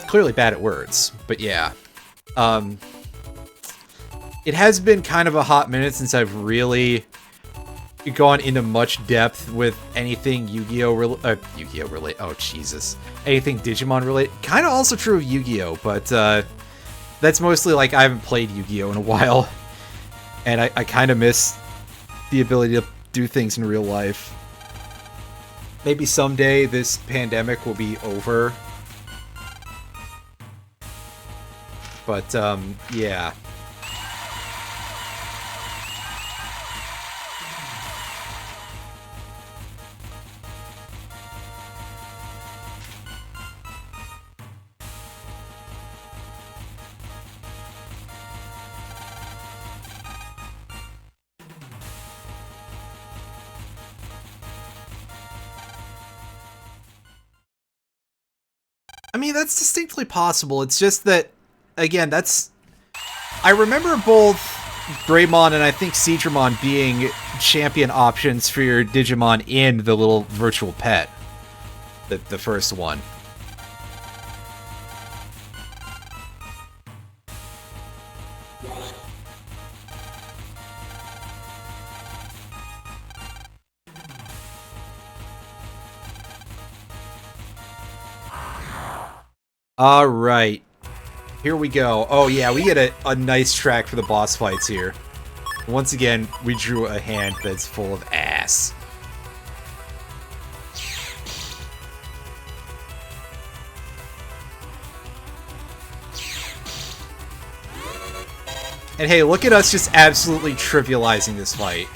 clearly bad at words, but yeah. It has been kind of a hot minute since I've really gone into much depth with anything Yu-Gi-Oh related. Oh, Jesus. Anything Digimon related. Kind of also true of Yu-Gi-Oh, but that's mostly like I haven't played Yu-Gi-Oh in a while. And I kind of miss the ability to do things in real life. Maybe someday this pandemic will be over. But, yeah. I mean, that's distinctly possible. It's just that, again, I remember both Greymon and I think Seadramon being champion options for your Digimon in the little virtual pet. The first one. Alright. Here we go. Oh yeah, we get a nice track for the boss fights here. Once again, we drew a hand that's full of ass. And hey, look at us just absolutely trivializing this fight.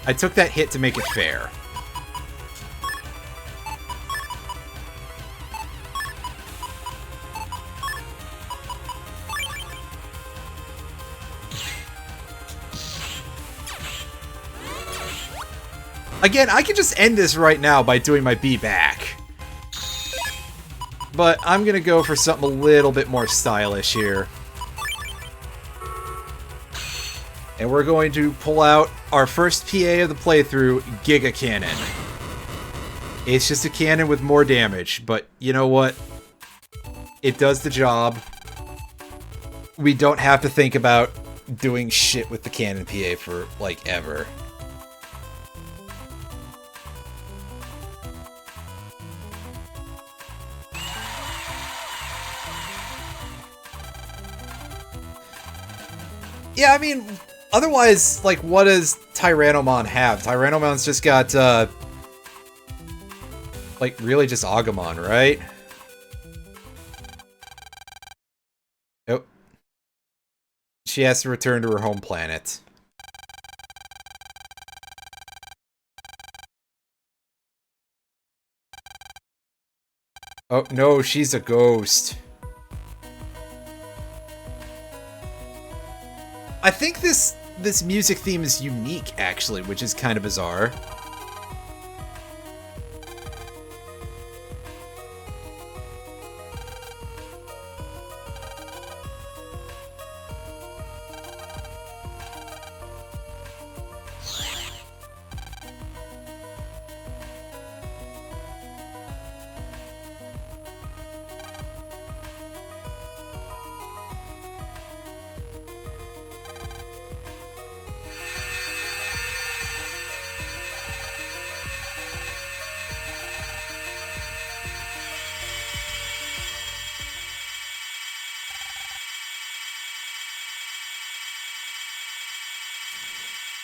I took that hit to make it fair. Again, I could just end this right now by doing my B back. But I'm gonna go for something a little bit more stylish here. And we're going to pull out our first PA of the playthrough, Giga Cannon. It's just a cannon with more damage, but you know what? It does the job. We don't have to think about doing shit with the cannon PA for, like, ever. Yeah, I mean, otherwise, like, what does Tyrannomon have? Tyrannomon's just got, like, really just Agumon, right? Nope. She has to return to her home planet. Oh, no, she's a ghost. I think this music theme is unique, actually, which is kind of bizarre.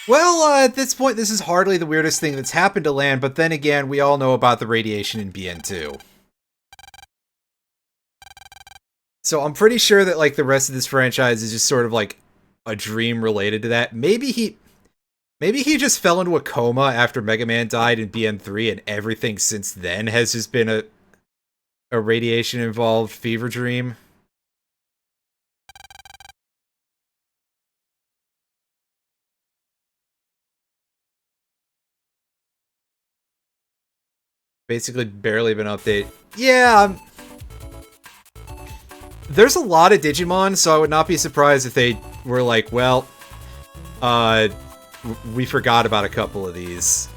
Well, at this point, this is hardly the weirdest thing that's happened to land, but then again, we all know about the radiation in BN2. So I'm pretty sure that, like, the rest of this franchise is just sort of, like, a dream related to that. Maybe he just fell into a coma after Mega Man died in BN3, and everything since then has just been a radiation-involved fever dream. Basically barely been updated. Yeah, there's a lot of Digimon, so I would not be surprised if they were like, well, we forgot about a couple of these.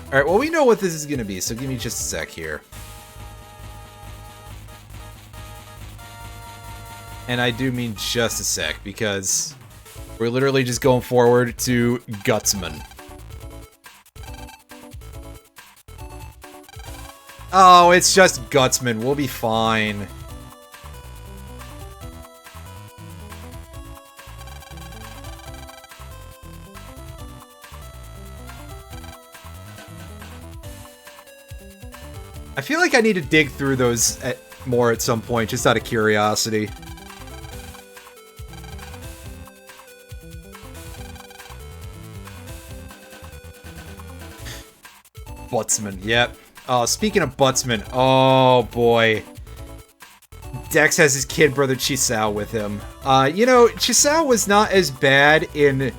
Alright, well, we know what this is going to be, so give me just a sec here. And I do mean just a sec, because we're literally just going forward to Gutsman. Oh, it's just Gutsman. We'll be fine. I feel like I need to dig through those more at some point, just out of curiosity. Buttsman, yep. Oh, speaking of Buttsman, oh boy. Dex has his kid brother Chisao with him. You know, Chisao was not as bad in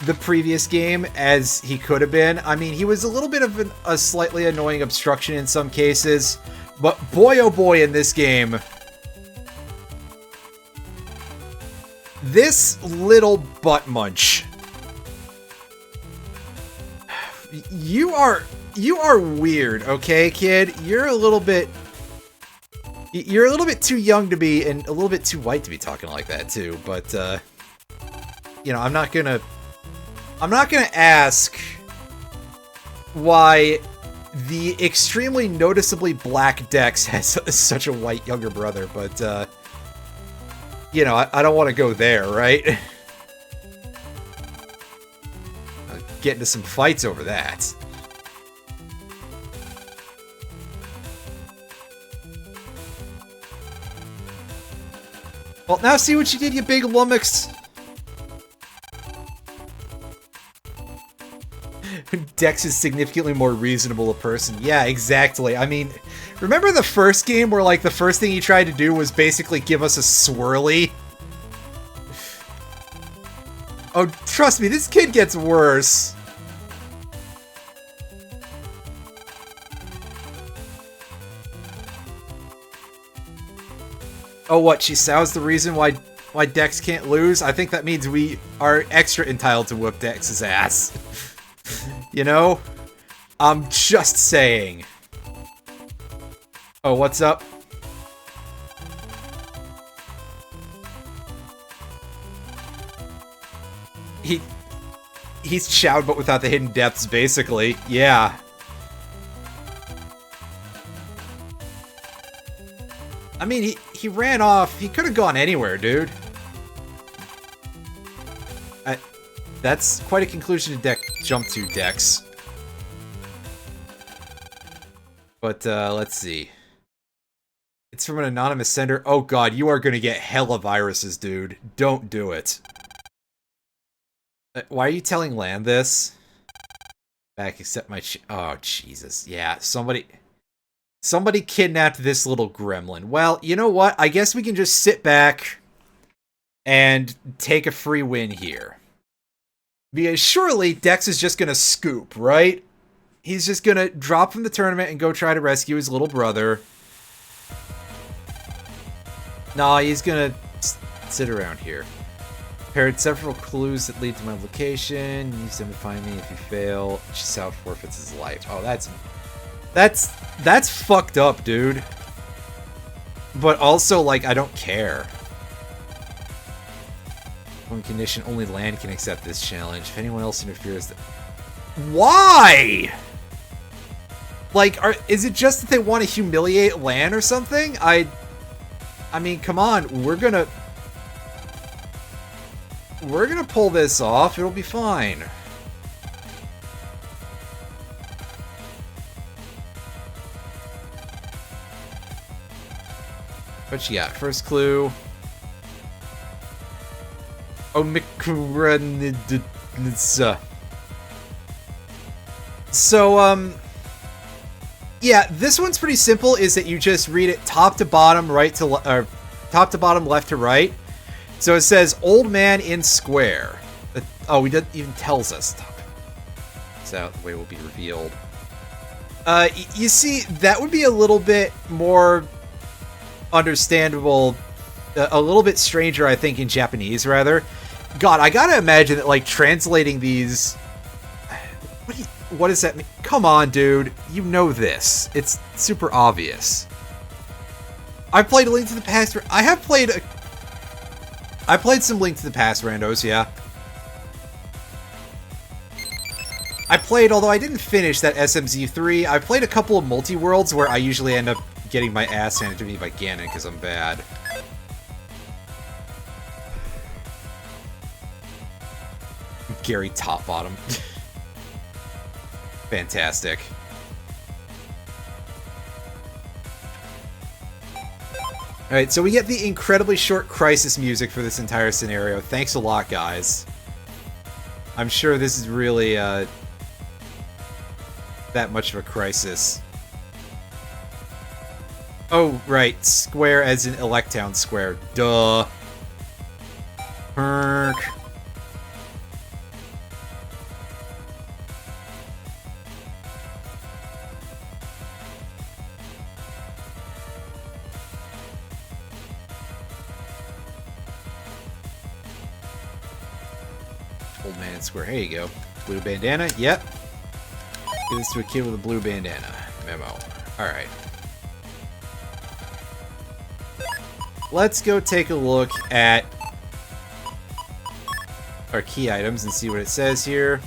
the previous game as he could have been. I mean, he was a little bit of a slightly annoying obstruction in some cases, but boy oh boy in this game, This little butt munch. You are weird, okay, kid? You're a little bit too young to be, and a little bit too white to be talking like that too, but you know, I'm not gonna ask why the extremely noticeably black Dex has such a white younger brother, but you know, I don't want to go there, right? I'll get into some fights over that. Well, now see what you did, you big lummox. Dex is significantly more reasonable a person. Yeah, exactly. I mean, remember the first game where, like, the first thing he tried to do was basically give us a swirly? Oh, trust me, this kid gets worse. Oh, what? She sows the reason why Dex can't lose? I think that means we are extra entitled to whoop Dex's ass. You know? I'm just saying. Oh, what's up? He's Chowd, but without the hidden depths, basically. Yeah. I mean, he ran off. He could have gone anywhere, dude. That's quite a conclusion to jump to, Dex. But, let's see. It's from an anonymous sender. Oh god, you are gonna get hella viruses, dude. Don't do it. Why are you telling Land this? Back, accept my oh, Jesus. Yeah, somebody kidnapped this little gremlin. Well, you know what? I guess we can just sit back and take a free win here. Because surely Dex is just gonna scoop, right? He's just gonna drop from the tournament and go try to rescue his little brother. Nah, he's gonna sit around here. Prepared several clues that lead to my location. Use them to find me. If you fail, Chisao forfeits his life. Oh, that's fucked up, dude. But also, like, I don't care. One condition, only Land can accept this challenge. If anyone else interferes... Why?! Like, is it just that they want to humiliate Land or something? I mean, come on, we're gonna pull this off, it'll be fine. What you got? First clue. Omicron. So, yeah, this one's pretty simple, is that you just read it top to bottom, right to top to bottom, left to right. So it says, old man in square. Oh, he doesn't even tells us. So the way will be revealed. You see, that would be a little bit more understandable, a little bit stranger, I think, in Japanese, rather. God, I gotta imagine that, like, translating these... What does that mean? Come on, dude. You know this. It's super obvious. I've played A Link to the Past. I played some Link to the Past randos, yeah. I played, although I didn't finish that SMZ3, I played a couple of multi-worlds where I usually end up getting my ass handed to me by Ganon because I'm bad. Gary Topbottom. Fantastic. Alright, so we get the incredibly short crisis music for this entire scenario. Thanks a lot, guys. I'm sure this is really, that much of a crisis. Oh, right. Square as in Electown Square. Duh. Perk. Old man in square. Here you go. Blue bandana. Yep. Give this to a kid with a blue bandana. Memo. Alright. Let's go take a look at our key items and see what it says here.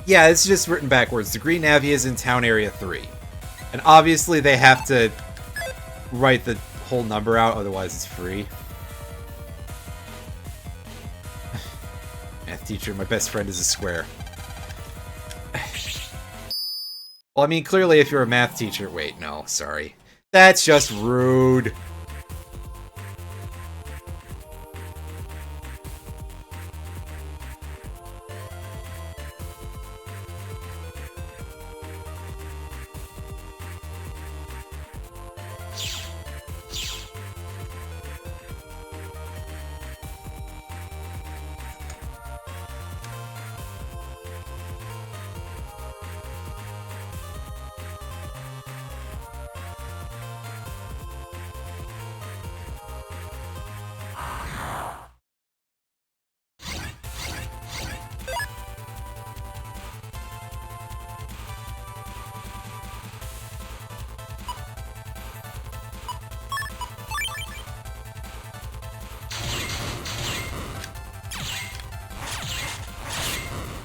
Yeah, it's just written backwards. The Green Navy is in Town Area 3. And obviously they have to write the whole number out, otherwise it's free. Math teacher, my best friend is a square. Well, I mean, clearly if you're a math teacher... Wait, no, sorry. That's just rude.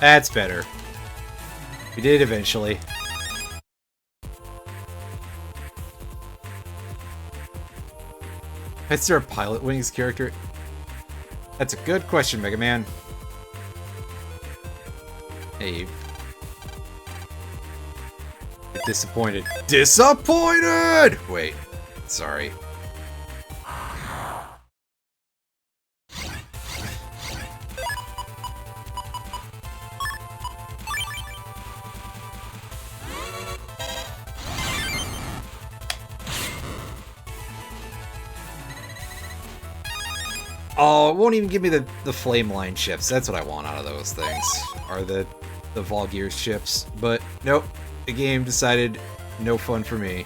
That's better. We did it eventually. Is there a Pilot Wings character? That's a good question, Mega Man. Hey. You're disappointed. Disappointed! Wait. Sorry. Oh, it won't even give me the flame line chips. That's what I want out of those things. Are the Volgears chips. But nope. The game decided no fun for me.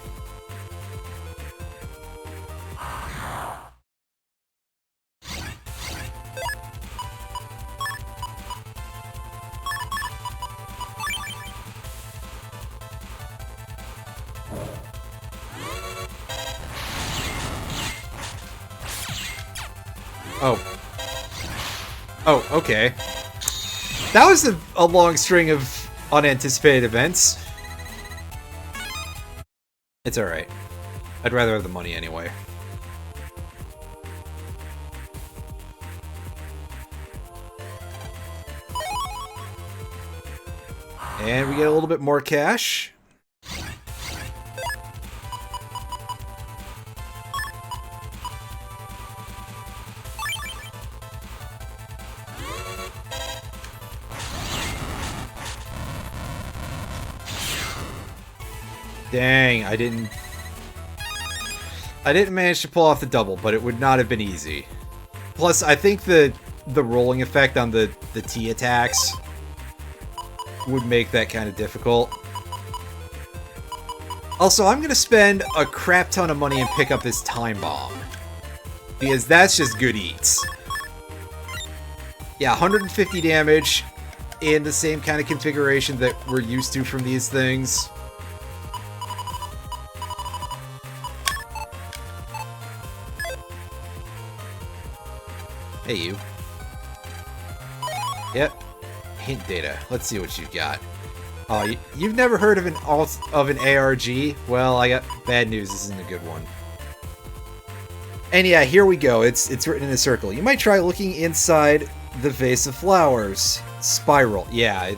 Oh. Oh, okay. That was a long string of unanticipated events. It's alright. I'd rather have the money anyway. And we get a little bit more cash. Dang, I didn't manage to pull off the double, but it would not have been easy. Plus, I think the rolling effect on the T attacks would make that kind of difficult. Also, I'm gonna spend a crap ton of money and pick up this time bomb, because that's just good eats. Yeah, 150 damage in the same kind of configuration that we're used to from these things. Hey, you. Yep. Hint data. Let's see what you've got. Oh, you've never heard of an ARG? Well, I got bad news. This isn't a good one. And yeah, here we go. It's written in a circle. You might try looking inside the vase of flowers. Spiral. Yeah.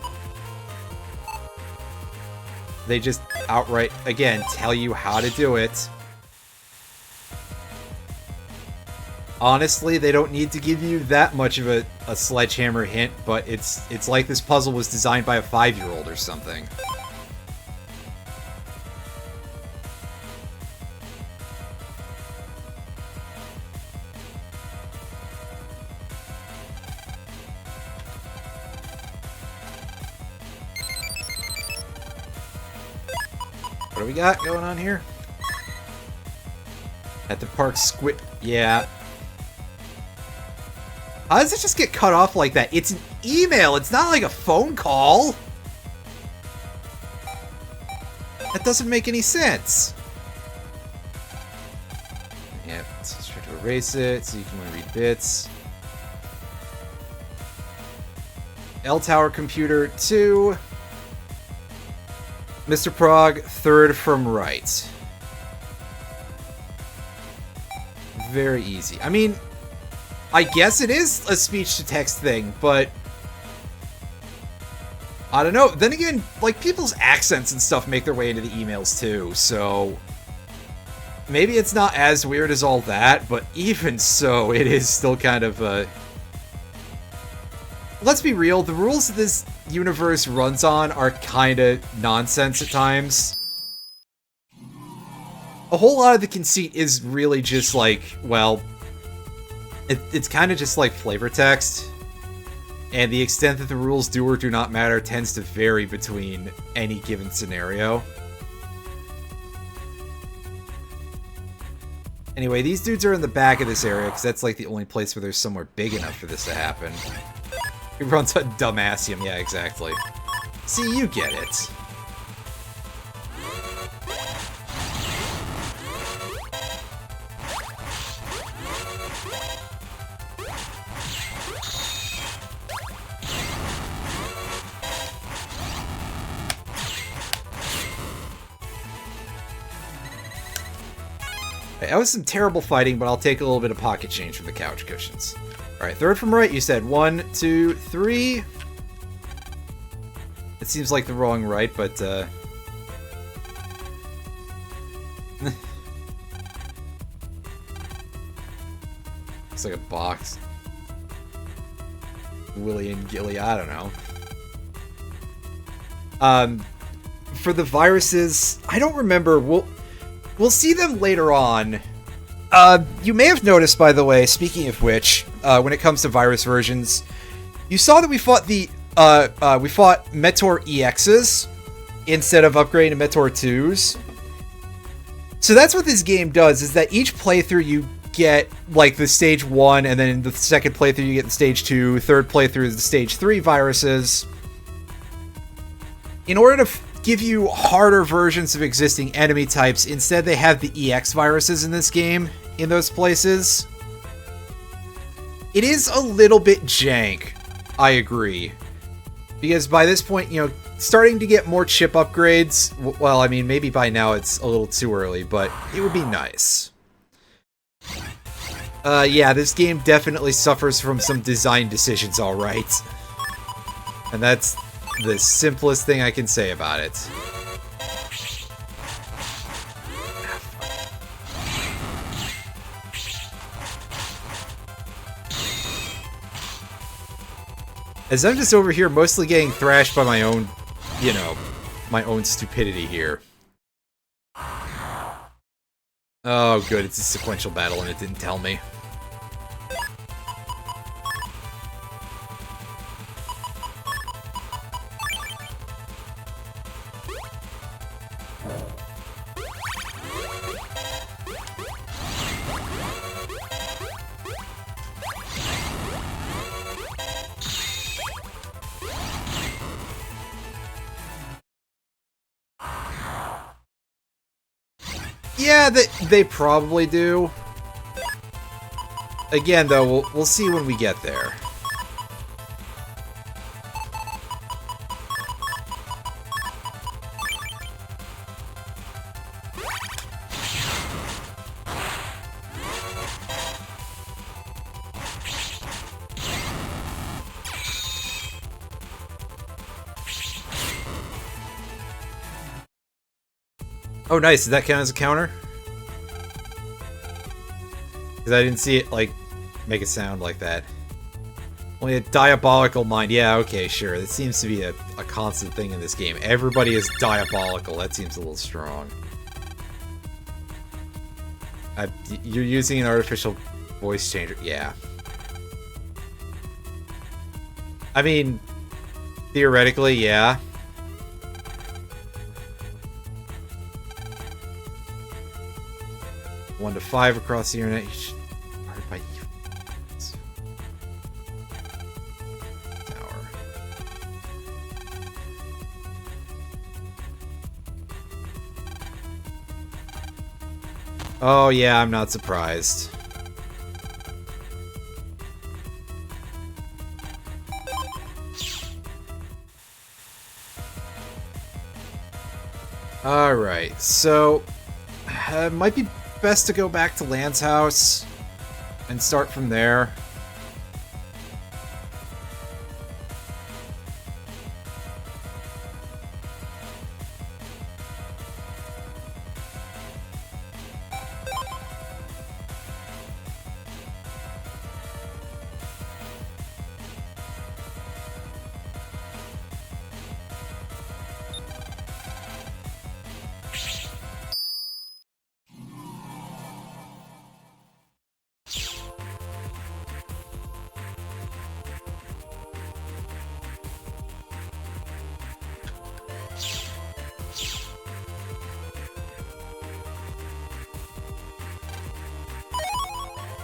They just outright, again, tell you how to do it. Honestly, they don't need to give you that much of a sledgehammer hint, but it's like this puzzle was designed by a 5-year-old or something. What do we got going on here? At the park squid... Yeah. How does it just get cut off like that? It's an email. It's not like a phone call. That doesn't make any sense. Yeah, let's just try to erase it so you can only read bits. L Tower Computer 2. Mr. Prague, third from right. Very easy. I mean, I guess it is a speech-to-text thing, but I don't know. Then again, like, people's accents and stuff make their way into the emails too, so maybe it's not as weird as all that, but even so, it is still kind of let's be real, the rules this universe runs on are kind of nonsense at times. A whole lot of the conceit is really just like, well, it's kind of just like flavor text, and the extent that the rules do or do not matter tends to vary between any given scenario. Anyway, these dudes are in the back of this area, because that's like the only place where there's somewhere big enough for this to happen. He runs on Dumbassium, yeah, exactly. See, you get it. That was some terrible fighting, but I'll take a little bit of pocket change from the couch cushions. Alright, third from right, you said 1, 2, 3. It seems like the wrong right, but, looks like a box. Willy and Gilly, I don't know. For the viruses, I don't remember. We'll see them later on. You may have noticed, by the way, speaking of which, when it comes to virus versions, you saw that we fought we fought Meteor EXs instead of upgrading to Meteor 2s. So that's what this game does, is that each playthrough you get, like, the stage 1, and then in the second playthrough you get the stage 2, third playthrough is the stage 3 viruses. In order to give you harder versions of existing enemy types, instead they have the EX viruses in this game in those places. It is a little bit jank, I agree. Because by this point, you know, starting to get more chip upgrades, well, I mean, maybe by now it's a little too early, but it would be nice. Yeah, this game definitely suffers from some design decisions, alright. And that's the simplest thing I can say about it. As I'm just over here mostly getting thrashed by my own, you know, my own stupidity here. Oh good, it's a sequential battle and it didn't tell me. Yeah, they probably do. Again, though, we'll see when we get there. Oh, nice. Does that count as a counter? Because I didn't see it, like, make a sound like that. Only a diabolical mind. Yeah, okay, sure. It seems to be a constant thing in this game. Everybody is diabolical. That seems a little strong. You're using an artificial voice changer. Yeah. I mean, theoretically, yeah. One to 5 across the internet. You should by Oh yeah, I'm not surprised. Alright, so it might be best to go back to Lan's house and start from there.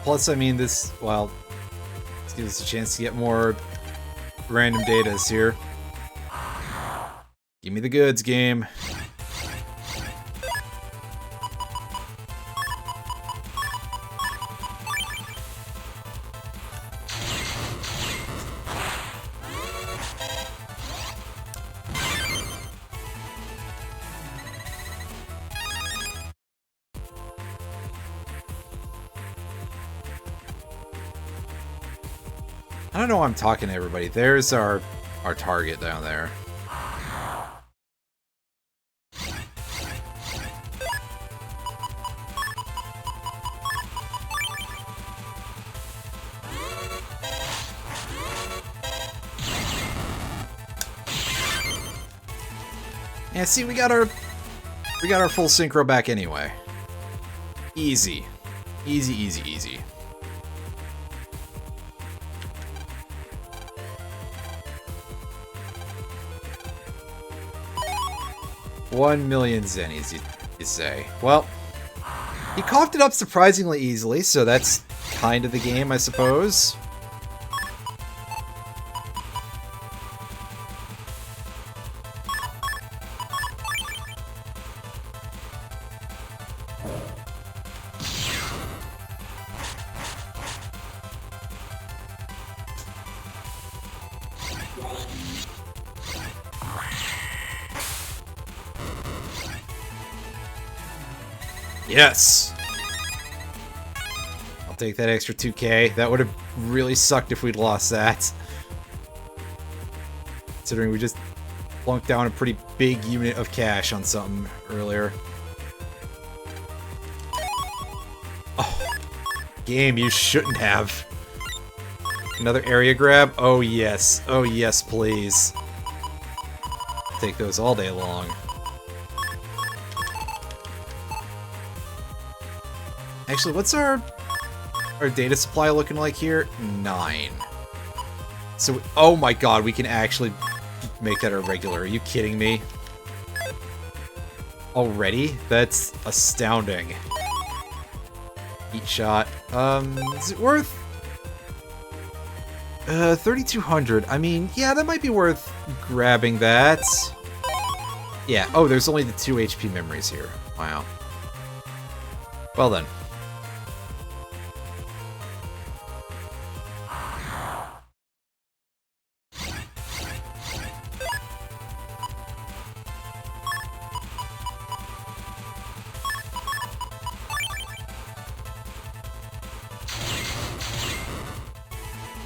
Plus, I mean, this, well, this gives us a chance to get more random datas here. Give me the goods, game. I don't know why I'm talking to everybody. There's our target down there. Yeah, see, we got our full synchro back anyway. Easy. Easy, easy, easy. $1 million zennies, you say. Well, he coughed it up surprisingly easily, so that's kind of the game, I suppose. Yes! I'll take that extra 2K. That would have really sucked if we'd lost that. Considering we just plunked down a pretty big unit of cash on something earlier. Oh, game, you shouldn't have. Another area grab? Oh yes. Oh yes, please. Take those all day long. Actually, what's our data supply looking like here? 9. So, oh my god, we can actually make that a regular. Are you kidding me? Already? That's astounding. Eat shot. Is it worth? 3,200. I mean, yeah, that might be worth grabbing that. Yeah. Oh, there's only the 2 HP memories here. Wow. Well then.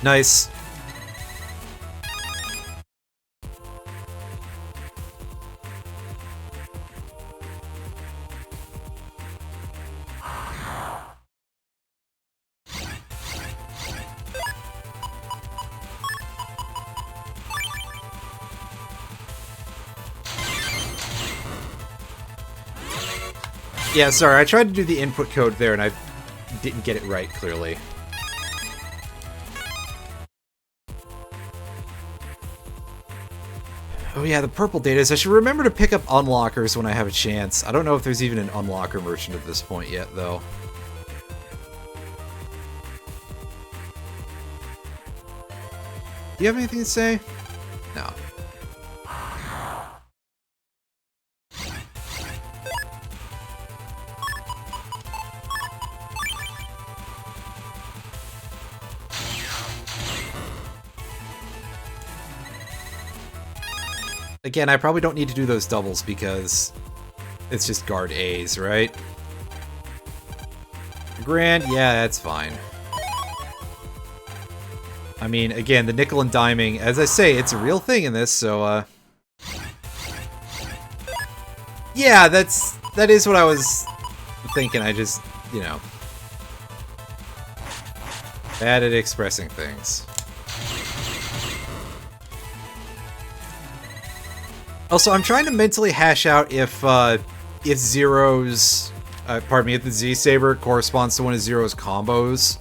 Nice. Yeah, sorry, I tried to do the input code there and I didn't get it right, clearly. Oh yeah, the purple datas. I should remember to pick up unlockers when I have a chance. I don't know if there's even an unlocker merchant at this point yet, though. Do you have anything to say? No. Again, I probably don't need to do those doubles because it's just guard A's, right? Grand, yeah, that's fine. I mean, again, the nickel and diming, as I say, it's a real thing in this, so, yeah, that is what I was thinking. I just, you know, bad at expressing things. Also, I'm trying to mentally hash out if Zero's, pardon me, if the Z-Saber corresponds to one of Zero's combos.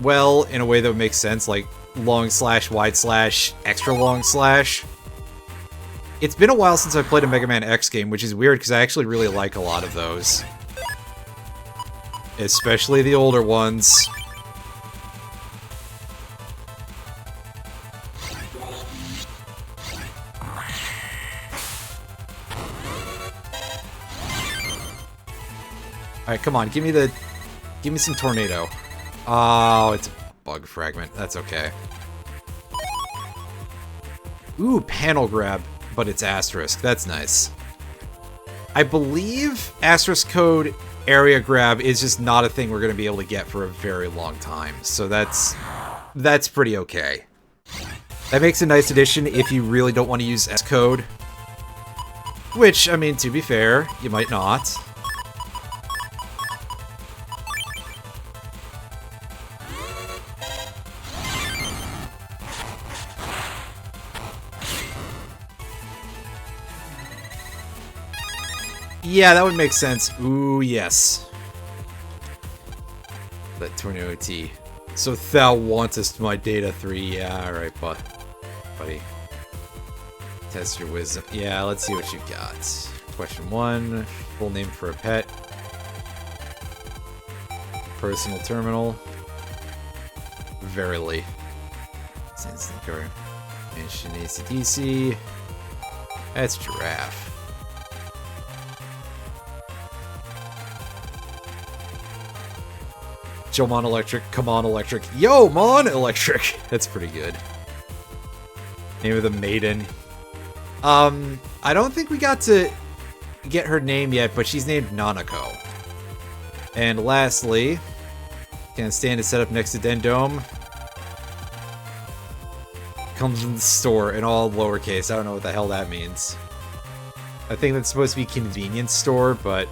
Well, in a way that would make sense, like long slash, wide slash, extra long slash. It's been a while since I played a Mega Man X game, which is weird because I actually really like a lot of those. Especially the older ones. Alright, come on, give me some tornado. Oh, it's a bug fragment. That's okay. Ooh, panel grab, but it's asterisk. That's nice. I believe asterisk code area grab is just not a thing we're going to be able to get for a very long time. So that's pretty okay. That makes a nice addition if you really don't want to use S code. Which, I mean, to be fair, you might not. Yeah, that would make sense. Ooh, yes. That Tornado T. So thou wantest my data 3. Yeah, alright, buddy. Test your wisdom. Yeah, let's see what you got. Question 1. Full name for a pet. Personal terminal. Verily. Mention ACDC. That's giraffe. Joe Mon Electric, come on Electric. Yo, Mon Electric! That's pretty good. Name of the maiden. I don't think we got to get her name yet, but she's named Nanako. And lastly, can stand to set up next to Dendome. Comes from the store in all lowercase. I don't know what the hell that means. I think that's supposed to be convenience store, but...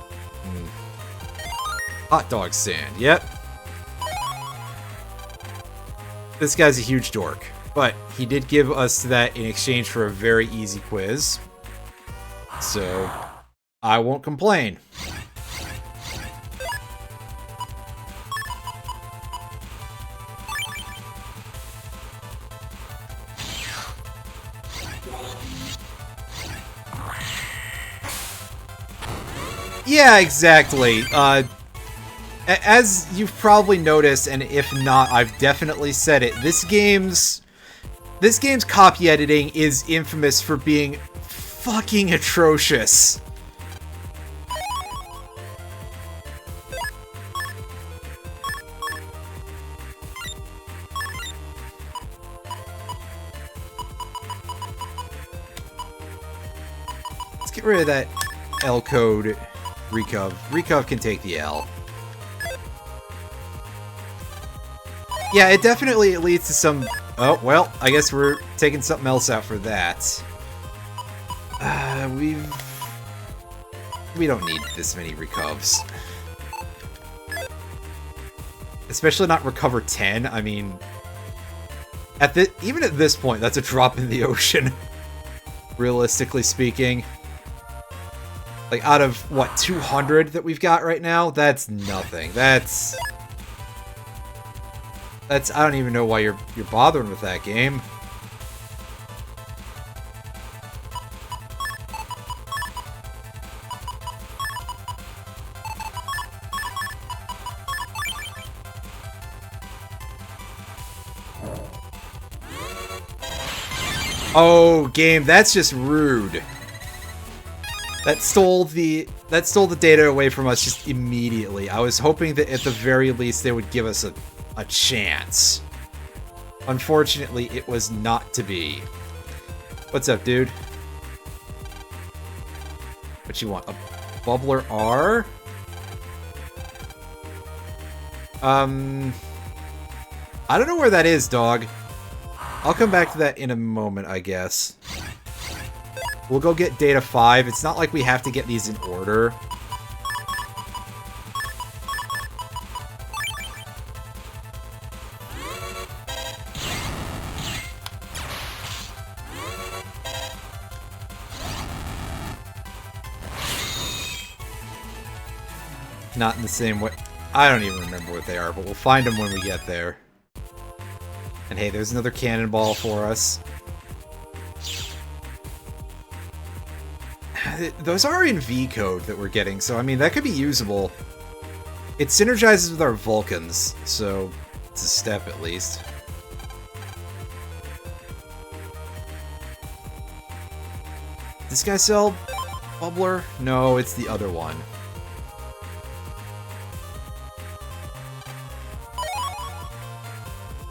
Hot dog stand, yep. This guy's a huge dork, but he did give us that in exchange for a very easy quiz. So, I won't complain. Yeah, exactly. As you've probably noticed, and if not, I've definitely said it, this game's copy editing is infamous for being fucking atrocious. Let's get rid of that L code Recov. Recov can take the L. Yeah, it definitely leads to some... Oh, well, I guess we're taking something else out for that. We don't need this many recovs. Especially not recover 10. I mean... even at this point, that's a drop in the ocean. Realistically speaking. Like, out of, what, 200 that we've got right now? That's nothing. That's... I don't even know why you're bothering with that game. Oh, game, that's just rude. That stole the data away from us just immediately. I was hoping that at the very least they would give us a chance. Unfortunately, it was not to be. What's up, dude? What you want? A bubbler R? I don't know where that is, dog. I'll come back to that in a moment, I guess. We'll go get data 5. It's not like we have to get these in order. Not in the same way. I don't even remember what they are, but we'll find them when we get there. And hey, there's another cannonball for us. Those are in V code that we're getting, so I mean, that could be usable. It synergizes with our Vulcans, so it's a step at least. This guy sell bubbler? No, it's the other one.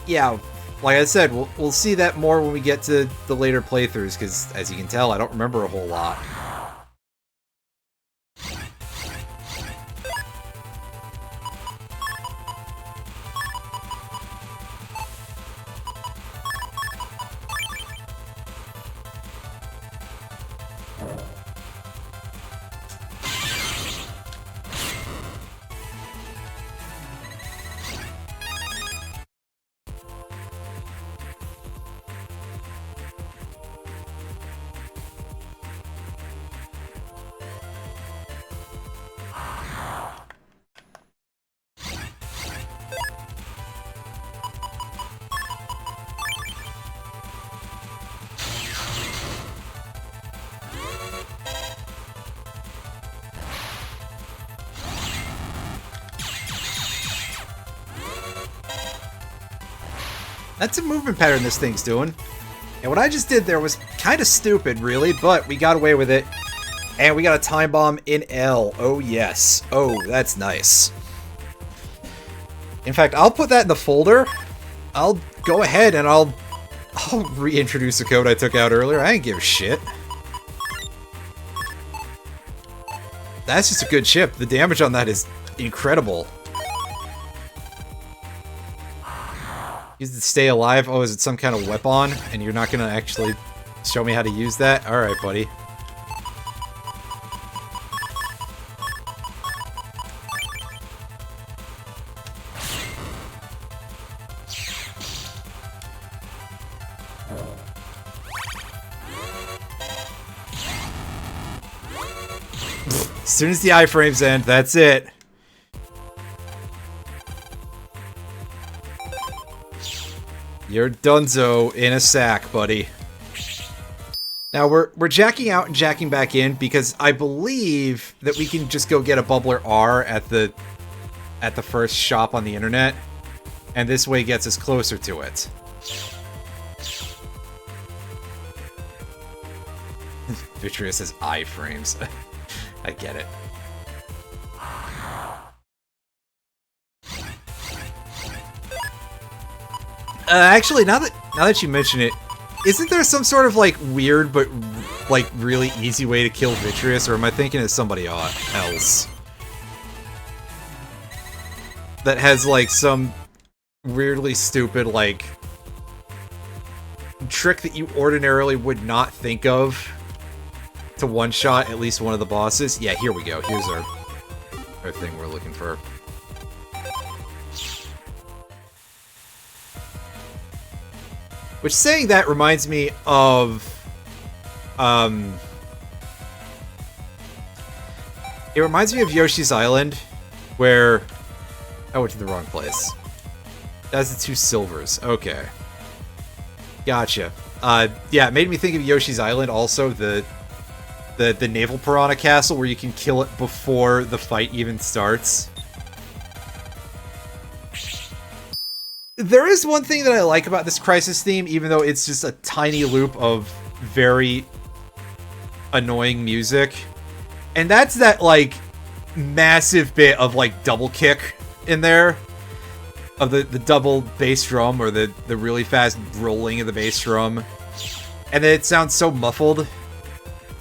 Yeah, like I said, we'll see that more when we get to the later playthroughs, because as you can tell, I don't remember a whole lot. That's a movement pattern this thing's doing. And what I just did there was kind of stupid, really, but we got away with it. And we got a time bomb in L. Oh, yes. Oh, that's nice. In fact, I'll put that in the folder. I'll go ahead and I'll reintroduce the code I took out earlier. I ain't give a shit. That's just a good chip. The damage on that is incredible. Use it to stay alive. Oh, is it some kind of weapon? And you're not gonna actually show me how to use that? Alright, buddy. As soon as the iframes end, that's it. You're donezo in a sack, buddy. Now we're jacking out and jacking back in because I believe that we can just go get a bubbler R at the first shop on the internet, and this way gets us closer to it. Vitreous says iframes. I get it. Actually, now that you mention it, isn't there some sort of like weird but like really easy way to kill Vitreous, or am I thinking of somebody else that has like some weirdly stupid like trick that you ordinarily would not think of to one-shot at least one of the bosses? Yeah, here we go. Here's our thing we're looking for. Which, saying that, reminds me of, it reminds me of Yoshi's Island, where, I went to the wrong place. That's the 2 silvers, okay. Gotcha. Yeah, it made me think of Yoshi's Island also, the Naval Piranha Castle, where you can kill it before the fight even starts. There is one thing that I like about this Crisis theme, even though it's just a tiny loop of very annoying music. And that's that, like, massive bit of, like, double kick in there. Of the double bass drum, or the really fast rolling of the bass drum. And then it sounds so muffled.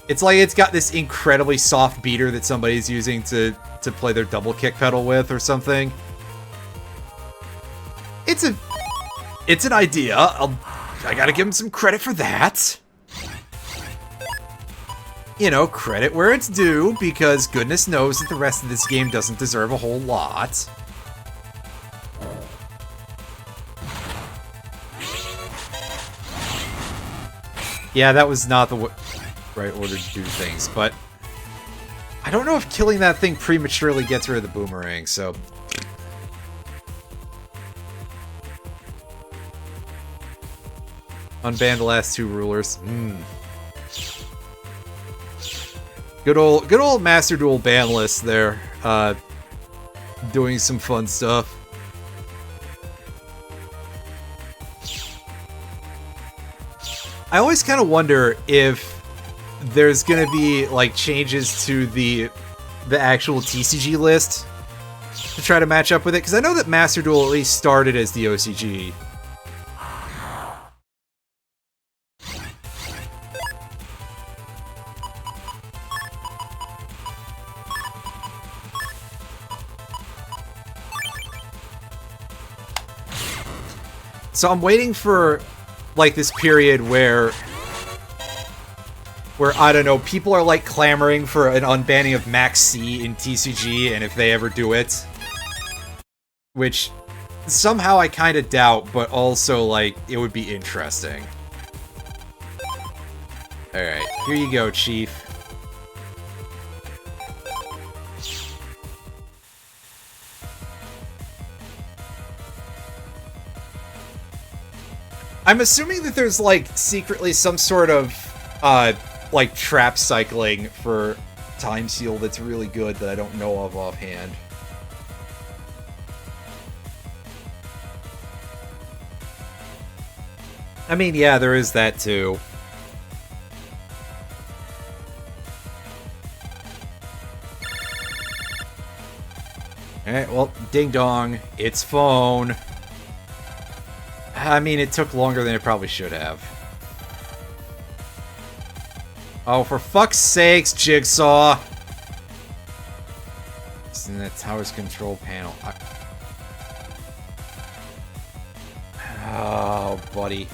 It's like it's got this incredibly soft beater that somebody's using to play their double kick pedal with or something. It's an idea. I gotta give him some credit for that. You know, credit where it's due, because goodness knows that the rest of this game doesn't deserve a whole lot. Yeah, that was not the right order to do things, but I don't know if killing that thing prematurely gets rid of the boomerang, so... Unban the last two rulers. Good old Master Duel ban list there. Doing some fun stuff. I always kind of wonder if there's gonna be like changes to the actual TCG list to try to match up with it, because I know that Master Duel at least started as the OCG. So I'm waiting for, like, this period where I don't know, people are, like, clamoring for an unbanning of Max C in TCG, and if they ever do it. Which, somehow I kind of doubt, but also, like, it would be interesting. Alright, here you go, Chief. I'm assuming that there's, like, secretly some sort of, like, trap cycling for Time Seal that's really good that I don't know of offhand. I mean, yeah, there is that, too. Alright, well, ding dong, it's phone. I mean, it took longer than it probably should have. Oh, for fuck's sakes, Jigsaw! It's in the tower's control panel. Oh, buddy.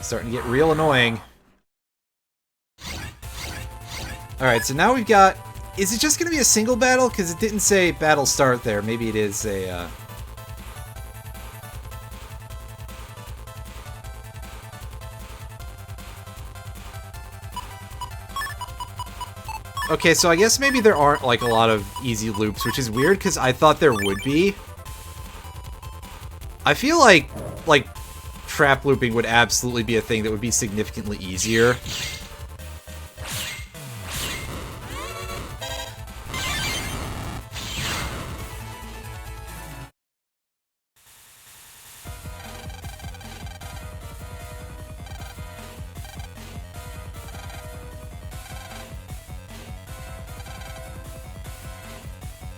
Starting to get real annoying. Alright, so now we've got... Is it just going to be a single battle? Because it didn't say battle start there. Maybe it is a... Okay, so I guess maybe there aren't, like, a lot of easy loops, which is weird, because I thought there would be. I feel like, trap looping would absolutely be a thing that would be significantly easier.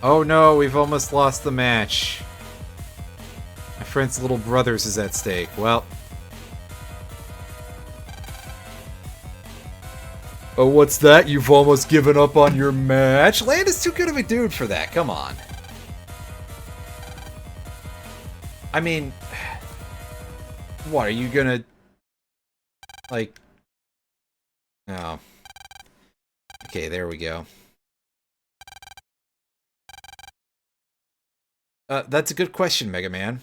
Oh no, we've almost lost the match. My friend's little brothers is at stake. Well. Oh, what's that? You've almost given up on your match? Land is too good of a dude for that. Come on. I mean... What, are you gonna... Like... Oh. Okay, there we go. That's a good question, Mega Man.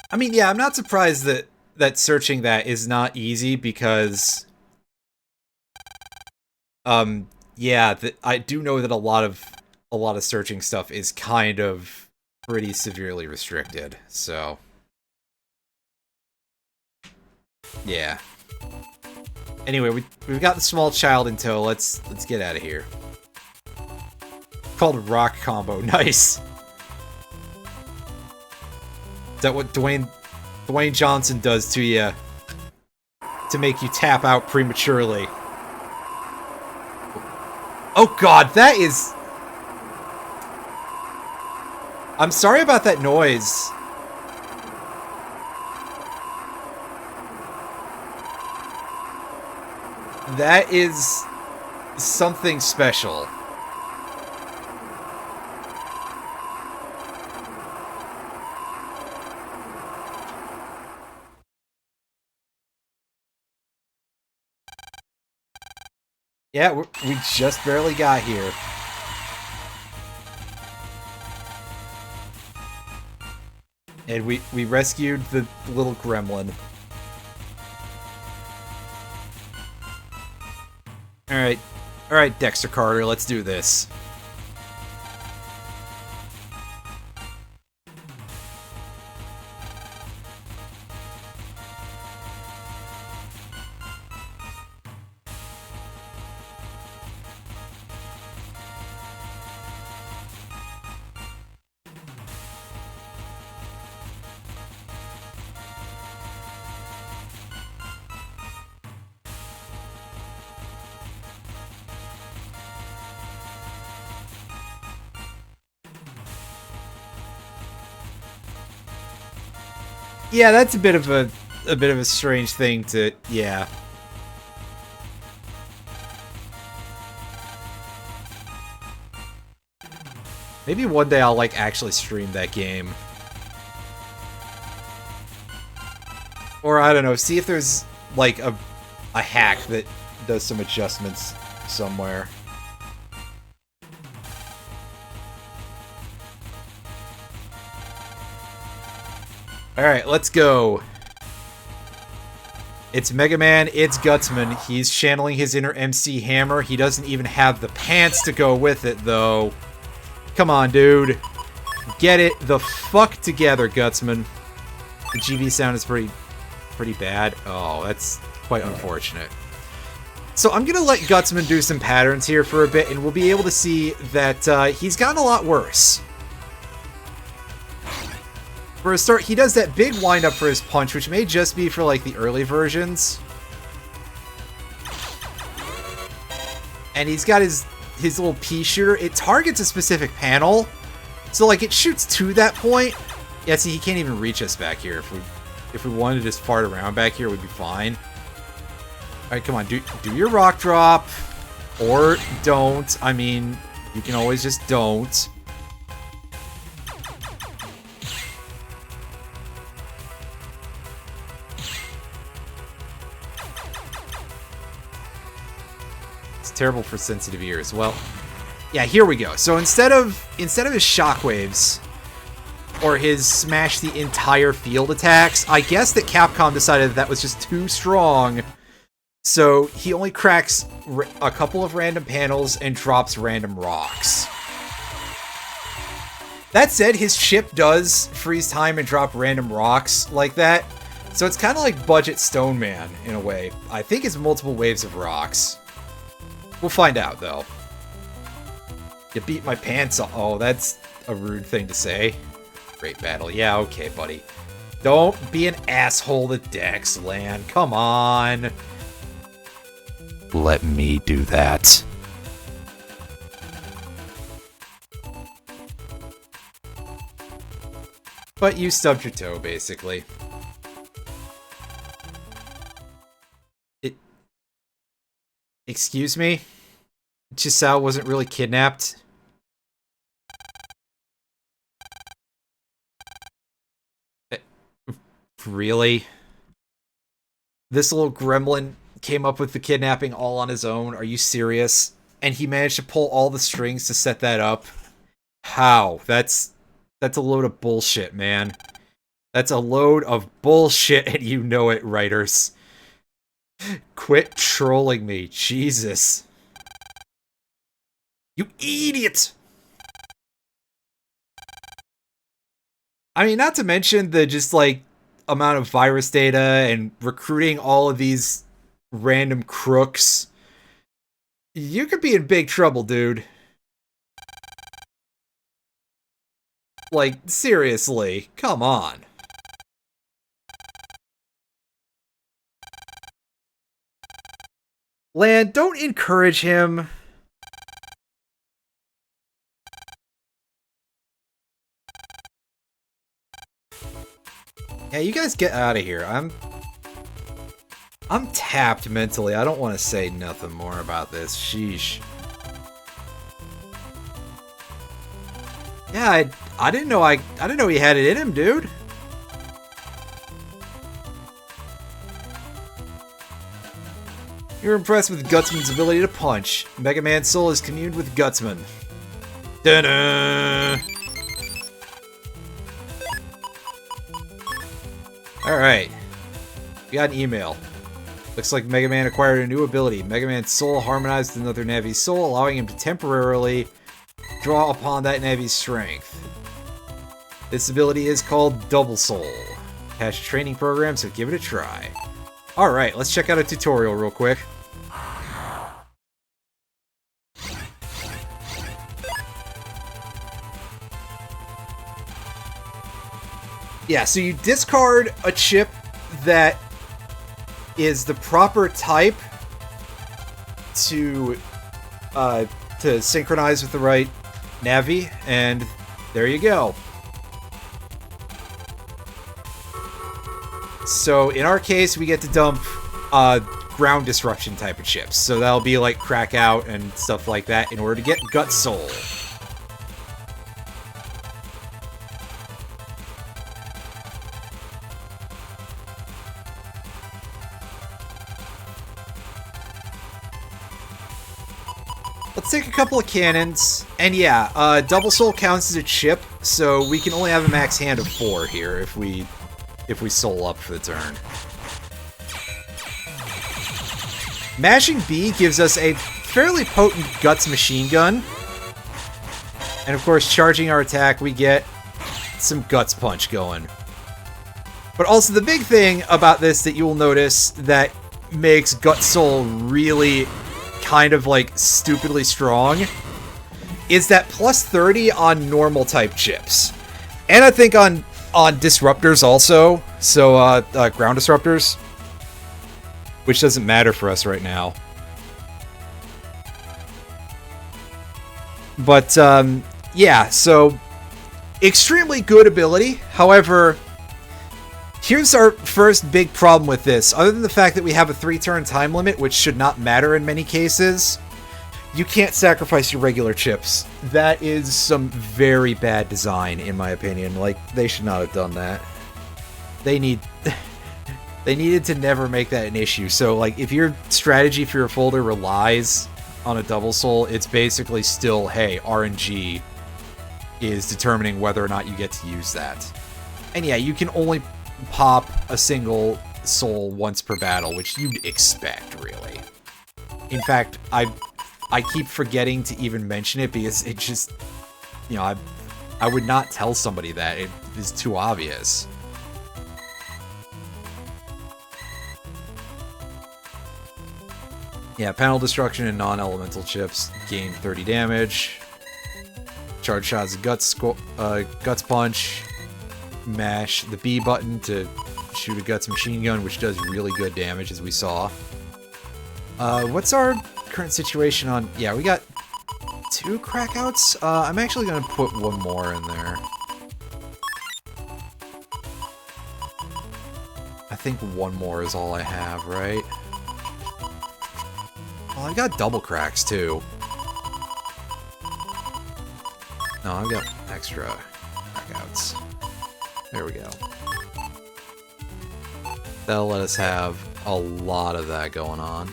I mean, yeah, I'm not surprised that searching that is not easy because, yeah, I do know that a lot of searching stuff is kind of pretty severely restricted. So, yeah. Anyway, we've got the small child in tow. Let's get out of here. Called Rock Combo. Nice. Is that what Dwayne Johnson does to you to make you tap out prematurely? Oh god, that is... I'm sorry about that noise. That is something special. Yeah, we just barely got here. And we rescued the little gremlin. Alright, Dexter Carter, let's do this. Yeah, that's a bit of a strange thing to, yeah. Maybe one day I'll, like, actually stream that game. Or, I don't know, see if there's, like, a hack that does some adjustments somewhere. Alright, let's go. It's Mega Man, it's Gutsman. He's channeling his inner MC Hammer. He doesn't even have the pants to go with it, though. Come on, dude. Get it the fuck together, Gutsman. The GB sound is pretty bad. Oh, that's quite unfortunate. So I'm gonna let Gutsman do some patterns here for a bit, and we'll be able to see that he's gotten a lot worse. For a start, he does that big wind-up for his punch, which may just be for, like, the early versions. And he's got his little pea shooter. It targets a specific panel. So, like, it shoots to that point. Yeah, see, he can't even reach us back here. If we wanted to just fart around back here, we'd be fine. Alright, come on, do your rock drop. Or don't. I mean, you can always just don't. Terrible for sensitive ears. Well, yeah, here we go. So instead of his shockwaves or his smash the entire field attacks, I guess that Capcom decided that was just too strong. So he only cracks a couple of random panels and drops random rocks. That said, his chip does freeze time and drop random rocks like that. So it's kind of like Budget Stone Man in a way. I think it's multiple waves of rocks. We'll find out, though. You beat my pants off. Oh, that's a rude thing to say. Great battle. Yeah, okay, buddy. Don't be an asshole to Dex, Lan. Come on. Let me do that. But you stubbed your toe, basically. Excuse me? Chisao wasn't really kidnapped? Really? This little gremlin came up with the kidnapping all on his own? Are you serious? And he managed to pull all the strings to set that up? How? That's a load of bullshit, man. That's a load of bullshit, and you know it, writers. Quit trolling me, Jesus. You idiot! I mean, not to mention the just, like, amount of virus data and recruiting all of these random crooks. You could be in big trouble, dude. Like, seriously, come on. Lan, don't encourage him. Yeah, you guys get out of here. I'm tapped mentally. I don't want to say nothing more about this. Sheesh. Yeah, I didn't know I didn't know he had it in him, dude. You're impressed with Gutsman's ability to punch. Mega Man's soul is communed with Gutsman. Da-da! Alright. We got an email. Looks like Mega Man acquired a new ability. Mega Man's soul harmonized with another Navi's soul, allowing him to temporarily draw upon that Navi's strength. This ability is called Double Soul. Patch training program, so give it a try. Alright, let's check out a tutorial real quick. Yeah, so you discard a chip that is the proper type to synchronize with the right Navi, and there you go. So in our case, we get to dump ground disruption type of chips. So that'll be like Crack Out and stuff like that in order to get Gut Soul. Let's take a couple of cannons, and yeah, Double Soul counts as a chip, so we can only have a max hand of 4 here if we soul up for the turn. Mashing B gives us a fairly potent Guts machine gun, and of course, charging our attack, we get some Guts punch going. But also, the big thing about this that you will notice that makes Gut Soul really kind of like stupidly strong is that plus 30 on normal type chips, and I think on disruptors also, so ground disruptors, which doesn't matter for us right now. But yeah, so extremely good ability. However, here's our first big problem with this. Other than the fact that we have a 3-turn time limit, which should not matter in many cases, you can't sacrifice your regular chips. That is some very bad design, in my opinion. Like, they should not have done that. They needed to never make that an issue. So, like, if your strategy for your folder relies on a Double Soul, it's basically still, hey, RNG is determining whether or not you get to use that. And yeah, you can only pop a single soul once per battle, which you'd expect, really. In fact, I keep forgetting to even mention it because it just, you know, I would not tell somebody that. It is too obvious. Yeah, panel destruction and non-elemental chips gain 30 damage. Charge shots, guts punch. Mash the B button to shoot a Guts machine gun, which does really good damage, as we saw. What's our current situation on... Yeah, we got 2 Crackouts. I'm actually going to put 1 more in there. I think 1 more is all I have, right? Well, I got double cracks, too. No, I've got extra Crackouts. There we go. That'll let us have a lot of that going on.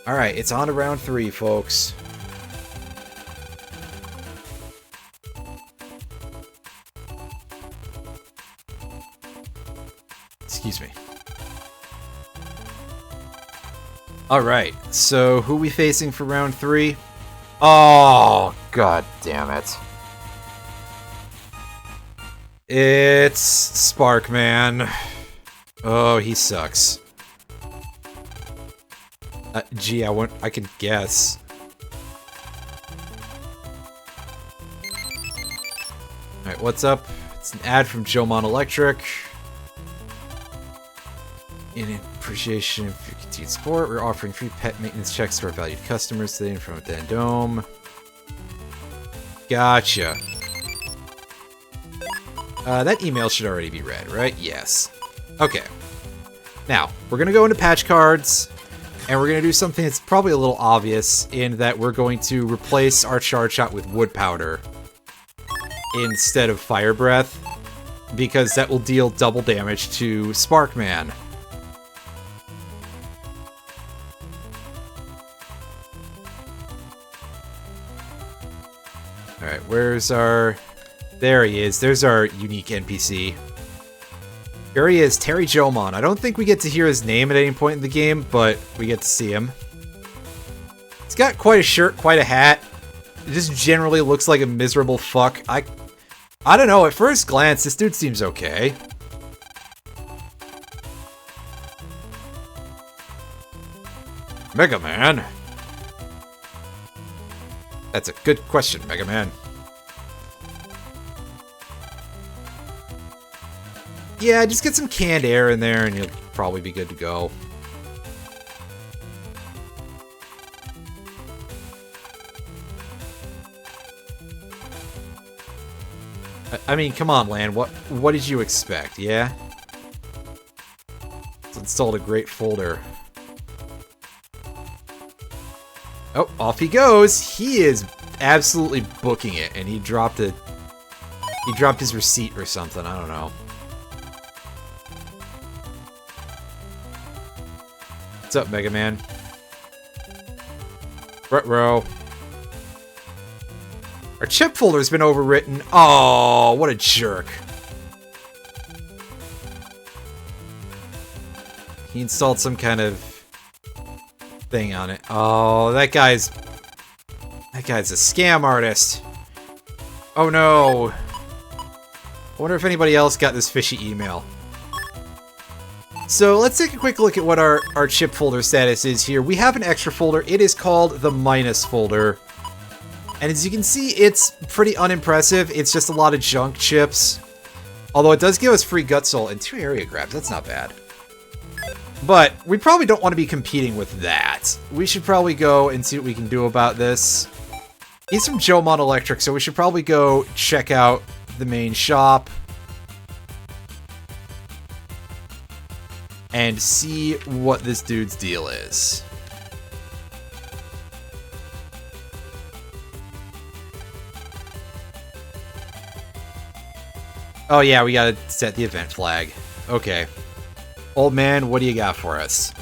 Alright, it's on to round 3, folks. Excuse me. Alright, so who are we facing for round 3? Oh, god damn it. It's Sparkman. Oh, he sucks. Gee, I can guess. Alright, what's up? It's an ad from Jomon Electric. In appreciation of your continued support, we're offering free pet maintenance checks to our valued customers today from Dan Dome. Gotcha. That email should already be read, right? Yes. Okay. Now, we're going to go into patch cards, and we're going to do something that's probably a little obvious in that we're going to replace our charge shot with wood powder instead of fire breath, because that will deal double damage to Sparkman. Alright, where's our... There he is. There's our unique NPC. Here he is, Terry Jomon. I don't think we get to hear his name at any point in the game, but we get to see him. He's got quite a shirt, quite a hat. It just generally looks like a miserable fuck. I don't know, at first glance, this dude seems okay. Mega Man? That's a good question, Mega Man. Yeah, just get some canned air in there and you'll probably be good to go. I mean, come on, Lan. What did you expect, yeah? It's installed a great folder. Oh, off he goes. He is absolutely booking it, and he dropped his receipt or something. I don't know. What's up, Mega Man? Ruh-roh. Our chip folder's been overwritten. Oh, what a jerk. He installed some kind of thing on it. Oh, that guy's a scam artist. Oh no. I wonder if anybody else got this fishy email. So let's take a quick look at what our chip folder status is here. We have an extra folder. It is called the minus folder. And as you can see, it's pretty unimpressive. It's just a lot of junk chips. Although it does give us free gut soul and 2 area grabs. That's not bad. But we probably don't want to be competing with that. We should probably go and see what we can do about this. He's from Jomon Electric, so we should probably go check out the main shop. And see what this dude's deal is. Oh yeah, we gotta set the event flag. Okay. Old man, what do you got for us?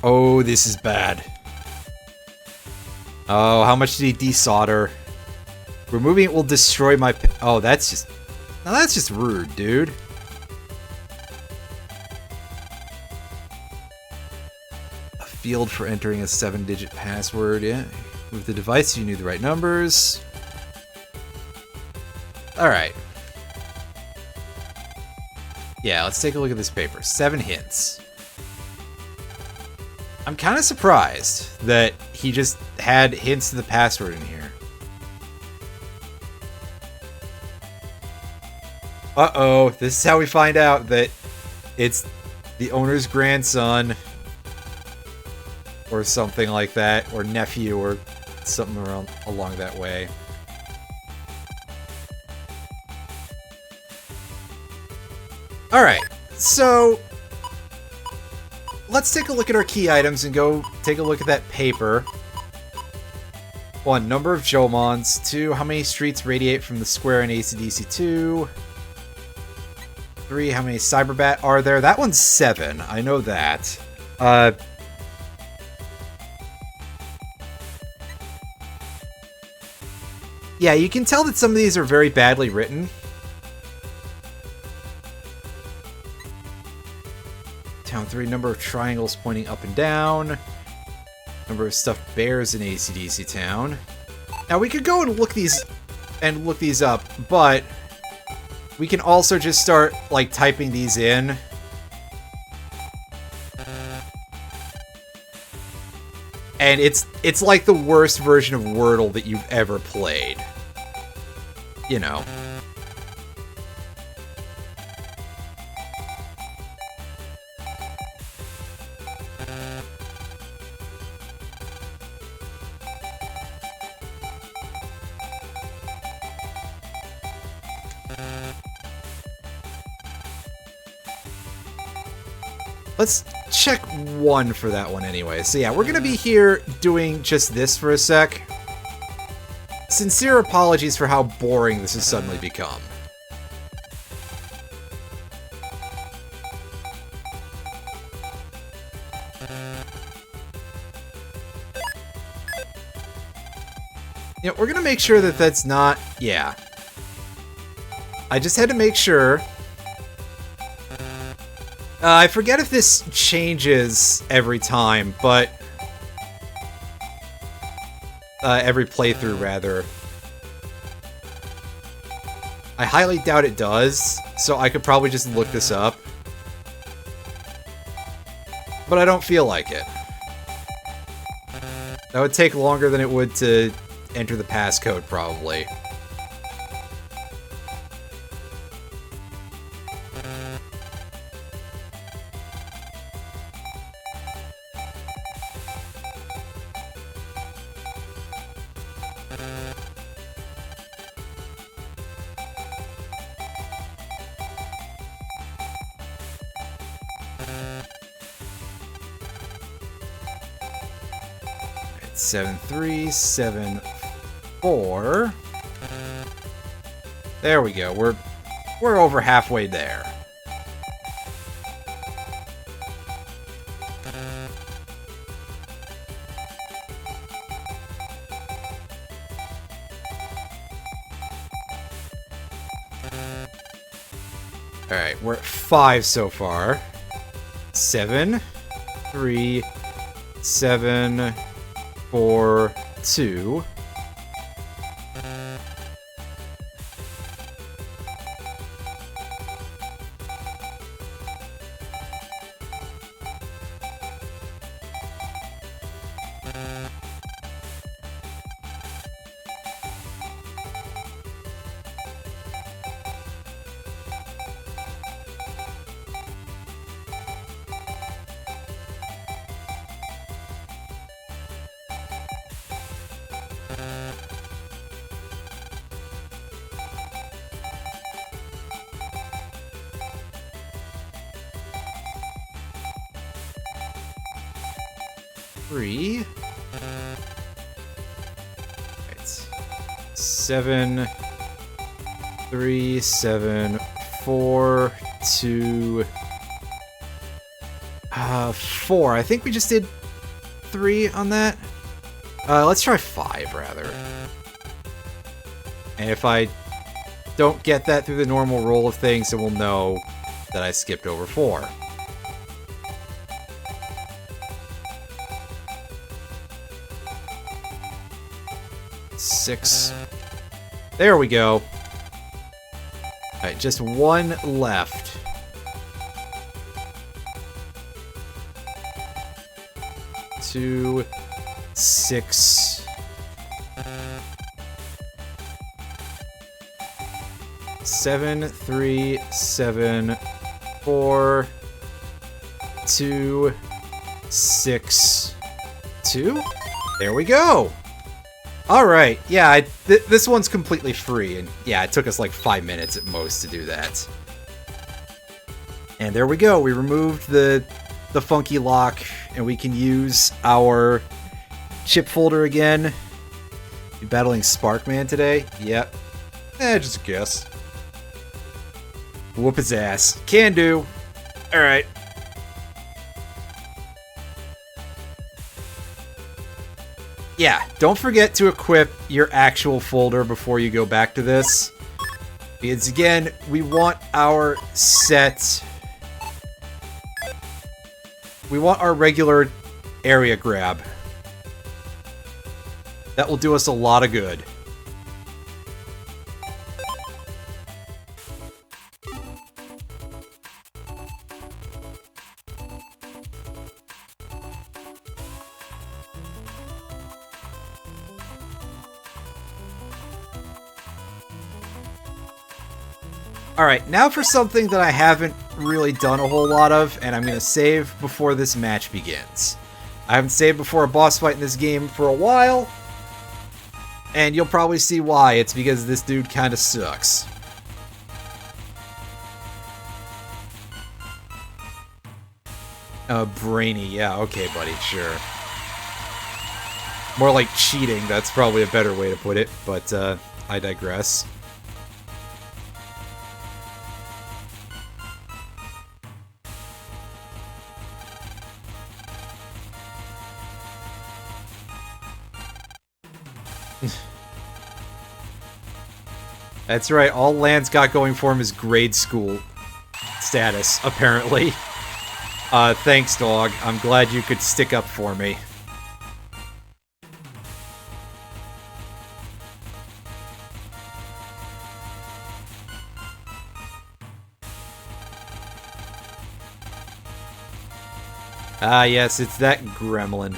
Oh, this is bad. Oh, how much did he desolder? Removing it will destroy my... Oh, that's just... Now that's just rude, dude. A field for entering a 7-digit password, yeah. With the device, you knew the right numbers. Alright. Yeah, let's take a look at this paper. 7 hints. I'm kind of surprised that he just had hints to the password in here. Uh-oh, this is how we find out that it's the owner's grandson or something like that, or nephew or something along that way. Alright, so let's take a look at our key items and go take a look at that paper. 1, number of Jomons. 2, how many streets radiate from the square in AC/DC 2? 3, how many Cyberbat are there? That one's 7. I know that. Yeah, you can tell that some of these are very badly written. Town 3, number of triangles pointing up and down. Number of stuffed bears in AC/DC Town. Now we could go and look these up, but we can also just start, like, typing these in. And it's like the worst version of Wordle that you've ever played. You know. Let's check one for that one anyway. So yeah, we're gonna be here doing just this for a sec. Sincere apologies for how boring this has suddenly become. You know, we're gonna make sure that that's not... Yeah. I just had to make sure. I forget if this changes every time, but... every playthrough, rather. I highly doubt it does, so I could probably just look this up. But I don't feel like it. That would take longer than it would to enter the passcode, probably. Right, 7374. There we go. We're over halfway there. Alright, we're at 5 so far. 7, 3, 7, 4, 2. Three. Right. 7, 3, 7, 4, 2, 4. I think we just did 3 on that. Let's try 5, rather. And if I don't get that through the normal roll of things, then we'll know that I skipped over 4. Six. There we go. Alright, just one left. Two, 6. 7, 3, 7, 4, 2, 6, 2. There we go. Alright, yeah, this one's completely free, and yeah, it took us like 5 minutes at most to do that. And there we go, we removed the funky lock, and we can use our chip folder again. You battling Sparkman today? Yep. Just a guess. Whoop his ass. Can do. Alright. Yeah, don't forget to equip your actual folder before you go back to this. Because again, we want our set... We want our regular area grab. That will do us a lot of good. Alright, now for something that I haven't really done a whole lot of, and I'm going to save before this match begins. I haven't saved before a boss fight in this game for a while, and you'll probably see why. It's because this dude kind of sucks. Brainy. Yeah, okay, buddy, sure. More like cheating, that's probably a better way to put it, but I digress. That's right, all Lance got going for him is grade school status, apparently. Thanks, dog. I'm glad you could stick up for me. Ah, yes, it's that gremlin.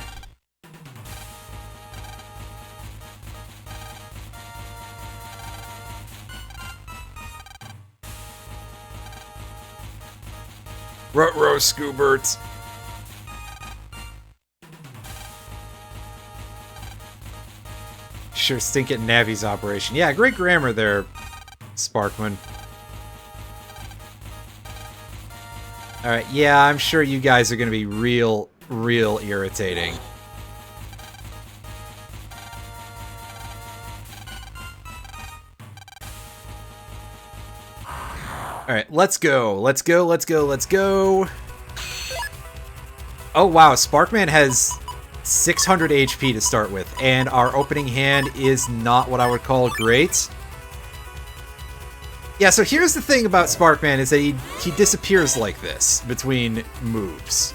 Ruh-roh, Scoobert. Sure stink at Navi's operation. Yeah, great grammar there, Sparkman. Alright, yeah, I'm sure you guys are gonna be real irritating. Alright, let's go. Let's go, let's go, let's go. Oh, wow, Sparkman has 600 HP to start with, and our opening hand is not what I would call great. Yeah, so here's the thing about Sparkman, is that he disappears like this between moves.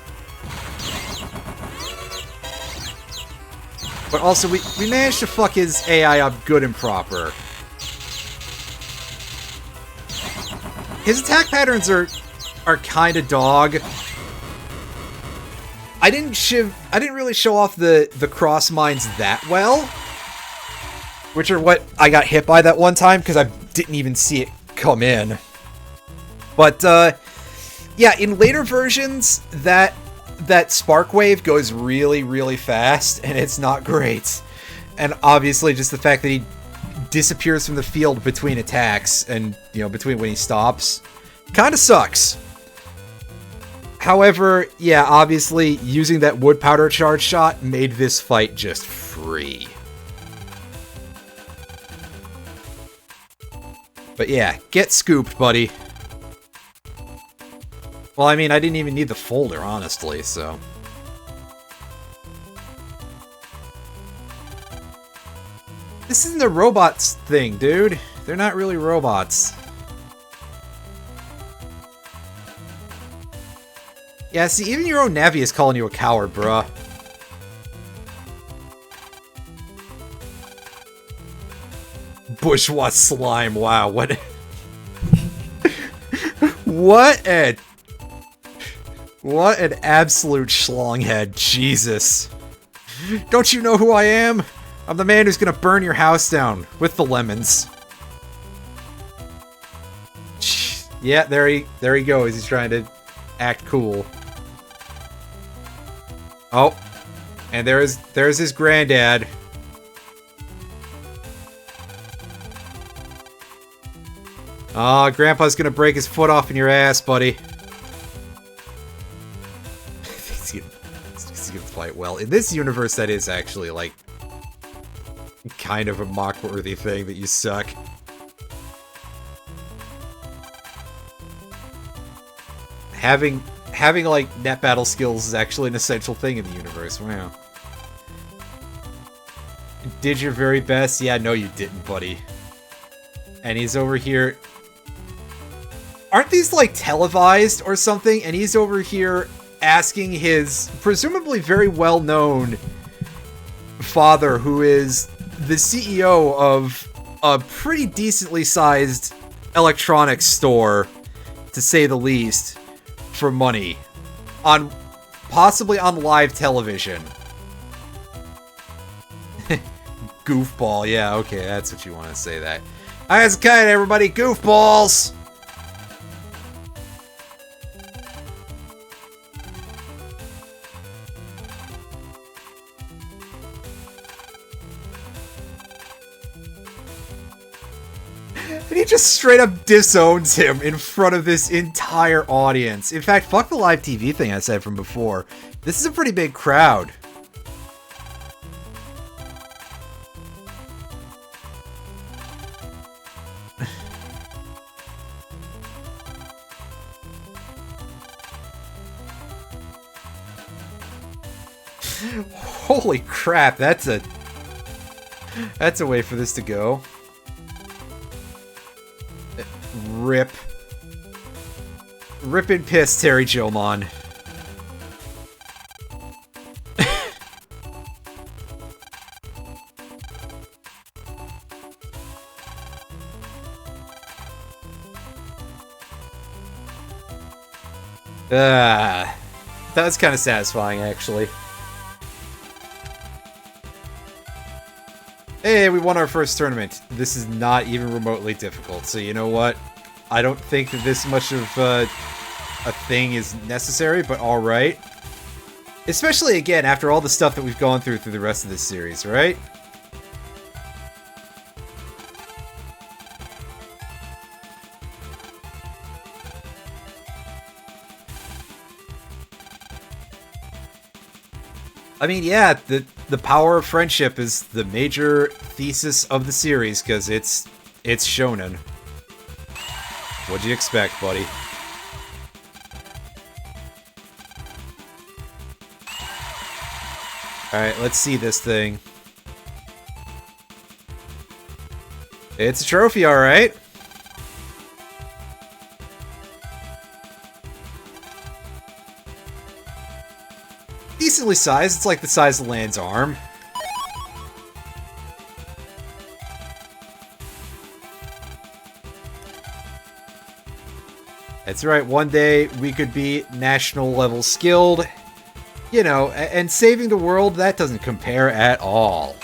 But also, we managed to fuck his AI up good and proper. His attack patterns are kind of dog. I didn't really show off the cross mines that well, which are what I got hit by that one time because I didn't even see it come in. But yeah, in later versions that spark wave goes really fast and it's not great. And obviously just the fact that he disappears from the field between attacks and, you know, between when he stops kind of sucks. However, yeah, obviously using that wood powder charge shot made this fight just free. But yeah, get scooped, buddy. Well, I mean, I didn't even need the folder, honestly, so... This isn't a robots thing, dude. They're not really robots. Yeah, see, even your own Navi is calling you a coward, bruh. Bourgeois slime, wow, what... What an absolute schlonghead, Jesus. Don't you know who I am? I'm the man who's gonna burn your house down with the lemons. Yeah, there he goes. He's trying to act cool. Oh, and there's his granddad. Aw, Grandpa's gonna break his foot off in your ass, buddy. he's gonna fight well. In this universe, that is actually, like, kind of a mock-worthy thing that you suck. Having like, net battle skills is actually an essential thing in the universe. Wow. Did your very best? Yeah, no you didn't, buddy. And he's over here... Aren't these, like, televised or something? And he's over here asking his presumably very well-known father, who is the CEO of a pretty decently sized electronics store, to say the least, for money. Possibly on live television. Goofball, yeah, okay, that's what you want to say that. How's it going, everybody? Goofballs! And he just straight up disowns him in front of this entire audience. In fact, fuck the live TV thing I said from before. This is a pretty big crowd. Holy crap, that's a way for this to go. Rip. Rip and piss, Terry Gilmon. That was kind of satisfying, actually. Hey, we won our first tournament. This is not even remotely difficult, so you know what? I don't think that this much of a thing is necessary, but alright. Especially, again, after all the stuff that we've gone through the rest of this series, right? I mean, yeah, the power of friendship is the major thesis of the series, because it's shonen. What'd you expect, buddy? Alright, let's see this thing. It's a trophy, alright. Decently sized, it's like the size of Land's arm. That's right, one day we could be national level skilled. You know, and saving the world, that doesn't compare at all.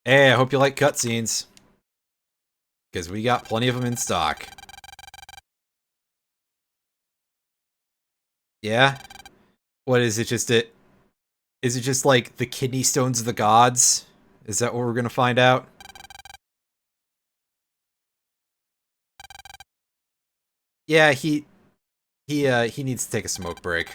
Hey, I hope you like cutscenes. Because we got plenty of them in stock. Yeah? What is it, is it just like the kidney stones of the gods? Is that what we're gonna find out? Yeah, he needs to take a smoke break.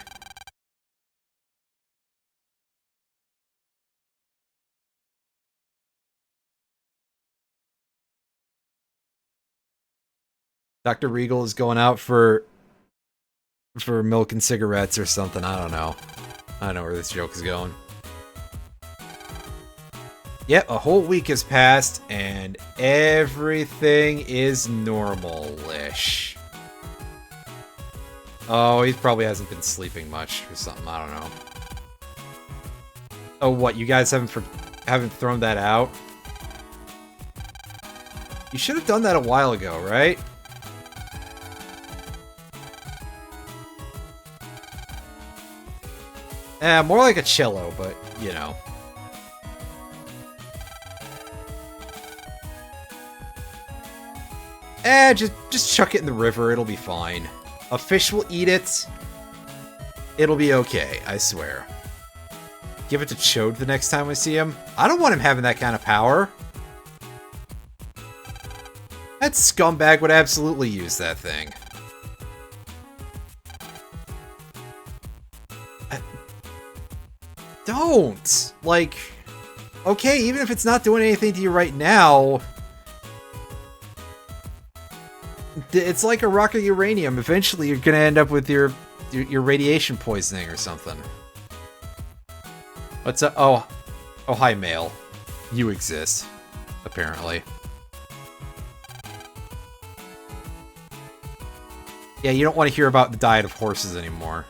Dr. Regal is going out for milk and cigarettes or something. I don't know. I don't know where this joke is going. Yep, a whole week has passed, and everything is normal-ish. Oh, he probably hasn't been sleeping much or something. I don't know. Oh, what? You guys haven't thrown that out? You should have done that a while ago, right? More like a cello, but, you know. Just chuck it in the river, it'll be fine. A fish will eat it. It'll be okay, I swear. Give it to Chode the next time I see him. I don't want him having that kind of power. That scumbag would absolutely use that thing. Don't! Like, okay, even if it's not doing anything to you right now, it's like a rock of uranium. Eventually you're gonna end up with your radiation poisoning or something. What's up? Oh, hi, male. You exist, apparently. Yeah, you don't want to hear about the diet of horses anymore.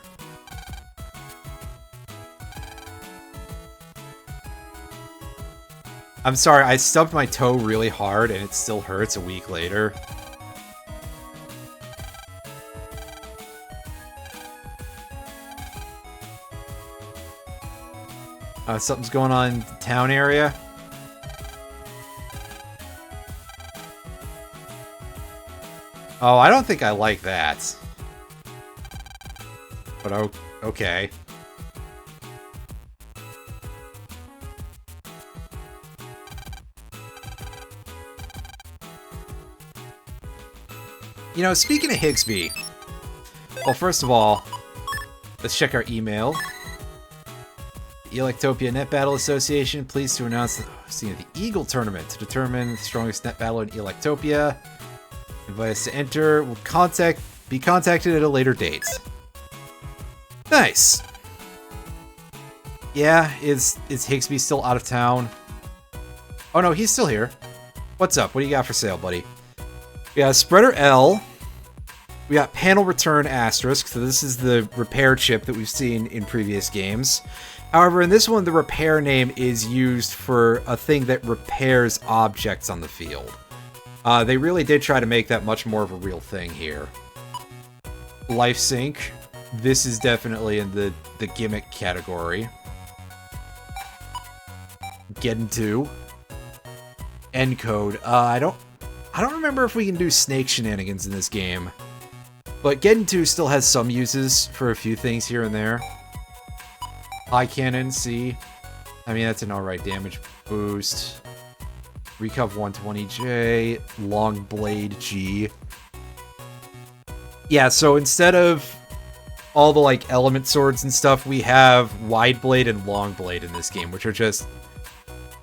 I'm sorry, I stubbed my toe really hard and it still hurts a week later. Something's going on in the town area. Oh, I don't think I like that. But okay. You know, speaking of Higsby, well, first of all, let's check our email. The Electopia Net Battle Association pleased to announce the hosting of the Eagle Tournament to determine the strongest net battler in Electopia. Invite us to enter. We'll be contacted at a later date. Nice. Yeah, is Higsby still out of town? Oh no, he's still here. What's up? What do you got for sale, buddy? We got Spreader L. We got Panel Return Asterisk. So this is the repair chip that we've seen in previous games. However, in this one, the repair name is used for a thing that repairs objects on the field. They really did try to make that much more of a real thing here. Life Sync. This is definitely in the gimmick category. Gen2. Encode. I don't remember if we can do snake shenanigans in this game. But Gen2 still has some uses for a few things here and there. High Cannon, C. I mean, that's an alright damage boost. Recov 120J. Long Blade, G. Yeah, so instead of all the, like, element swords and stuff, we have Wide Blade and Long Blade in this game, which are just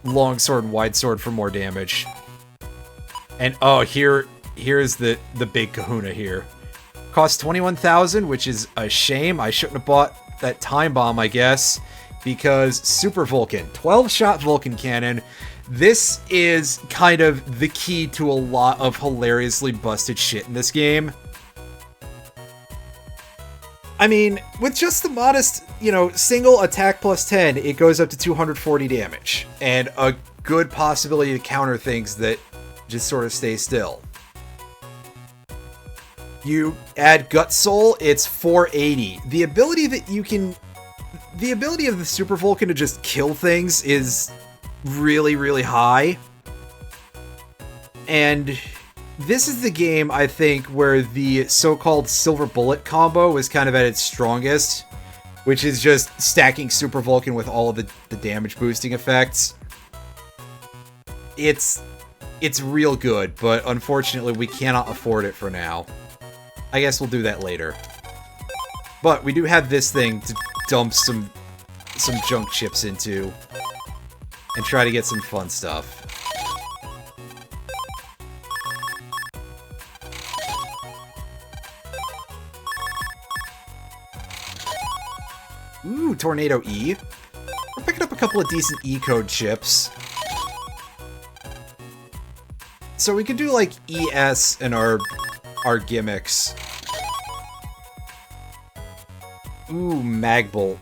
long sword and wide sword for more damage. And, oh, here's the big kahuna here. Costs 21,000, which is a shame. I shouldn't have bought that time bomb, I guess, because Super Vulcan, 12-shot Vulcan cannon. This is kind of the key to a lot of hilariously busted shit in this game. I mean, with just the modest, you know, single attack plus 10, it goes up to 240 damage, and a good possibility to counter things that just sort of stay still. You add Gut Soul, it's 480. The ability of the Super Vulcan to just kill things is really, really high. And this is the game, I think, where the so-called Silver Bullet combo was kind of at its strongest, which is just stacking Super Vulcan with all of the damage boosting effects. It's real good, but unfortunately we cannot afford it for now. I guess we'll do that later. But we do have this thing to dump some junk chips into and try to get some fun stuff. Ooh, Tornado E. We're picking up a couple of decent E-code chips. So we could do like ES in our gimmicks. Ooh, Magbolt.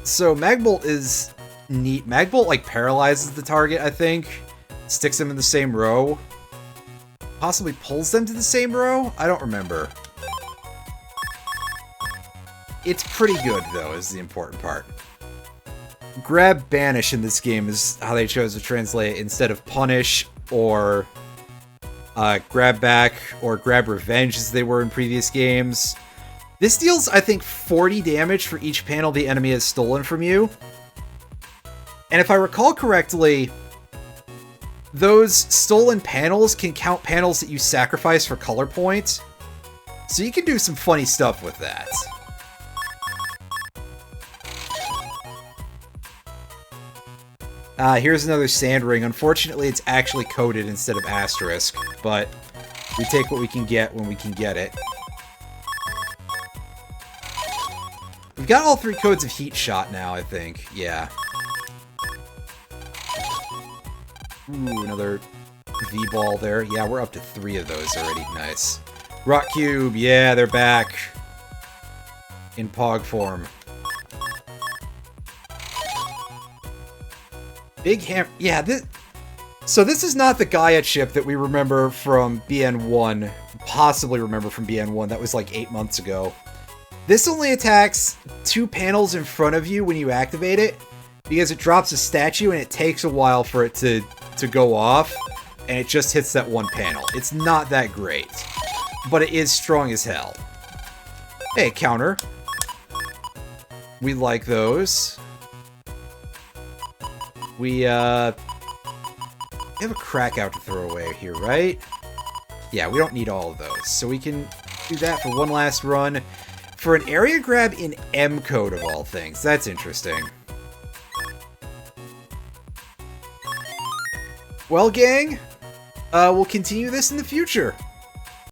So Magbolt is neat. Magbolt like paralyzes the target, I think. Sticks them in the same row. Possibly pulls them to the same row? I don't remember. It's pretty good, though, is the important part. Grab Banish in this game is how they chose to translate it instead of Punish or Grab Back or Grab Revenge as they were in previous games. This deals, I think, 40 damage for each panel the enemy has stolen from you. And if I recall correctly, those stolen panels can count panels that you sacrifice for color points. So you can do some funny stuff with that. Here's another sand ring. Unfortunately, it's actually coded instead of asterisk, but we take what we can get when we can get it. We've got all 3 codes of Heat Shot now, I think. Yeah. Ooh, another V-Ball there. Yeah, we're up to 3 of those already. Nice. Rock Cube. Yeah, they're back. In Pog form. Big Hammer. Yeah, so this is not the Gaia chip that we remember from BN1. Possibly remember from BN1. That was like 8 months ago. This only attacks 2 panels in front of you when you activate it, because it drops a statue and it takes a while for it to go off, and it just hits that 1 panel. It's not that great, but it is strong as hell. Hey, counter. We like those. We have a crack out to throw away here, right? Yeah, we don't need all of those. So we can do that for one last run. For an area grab in M code of all things. That's interesting. Well, gang, we'll continue this in the future.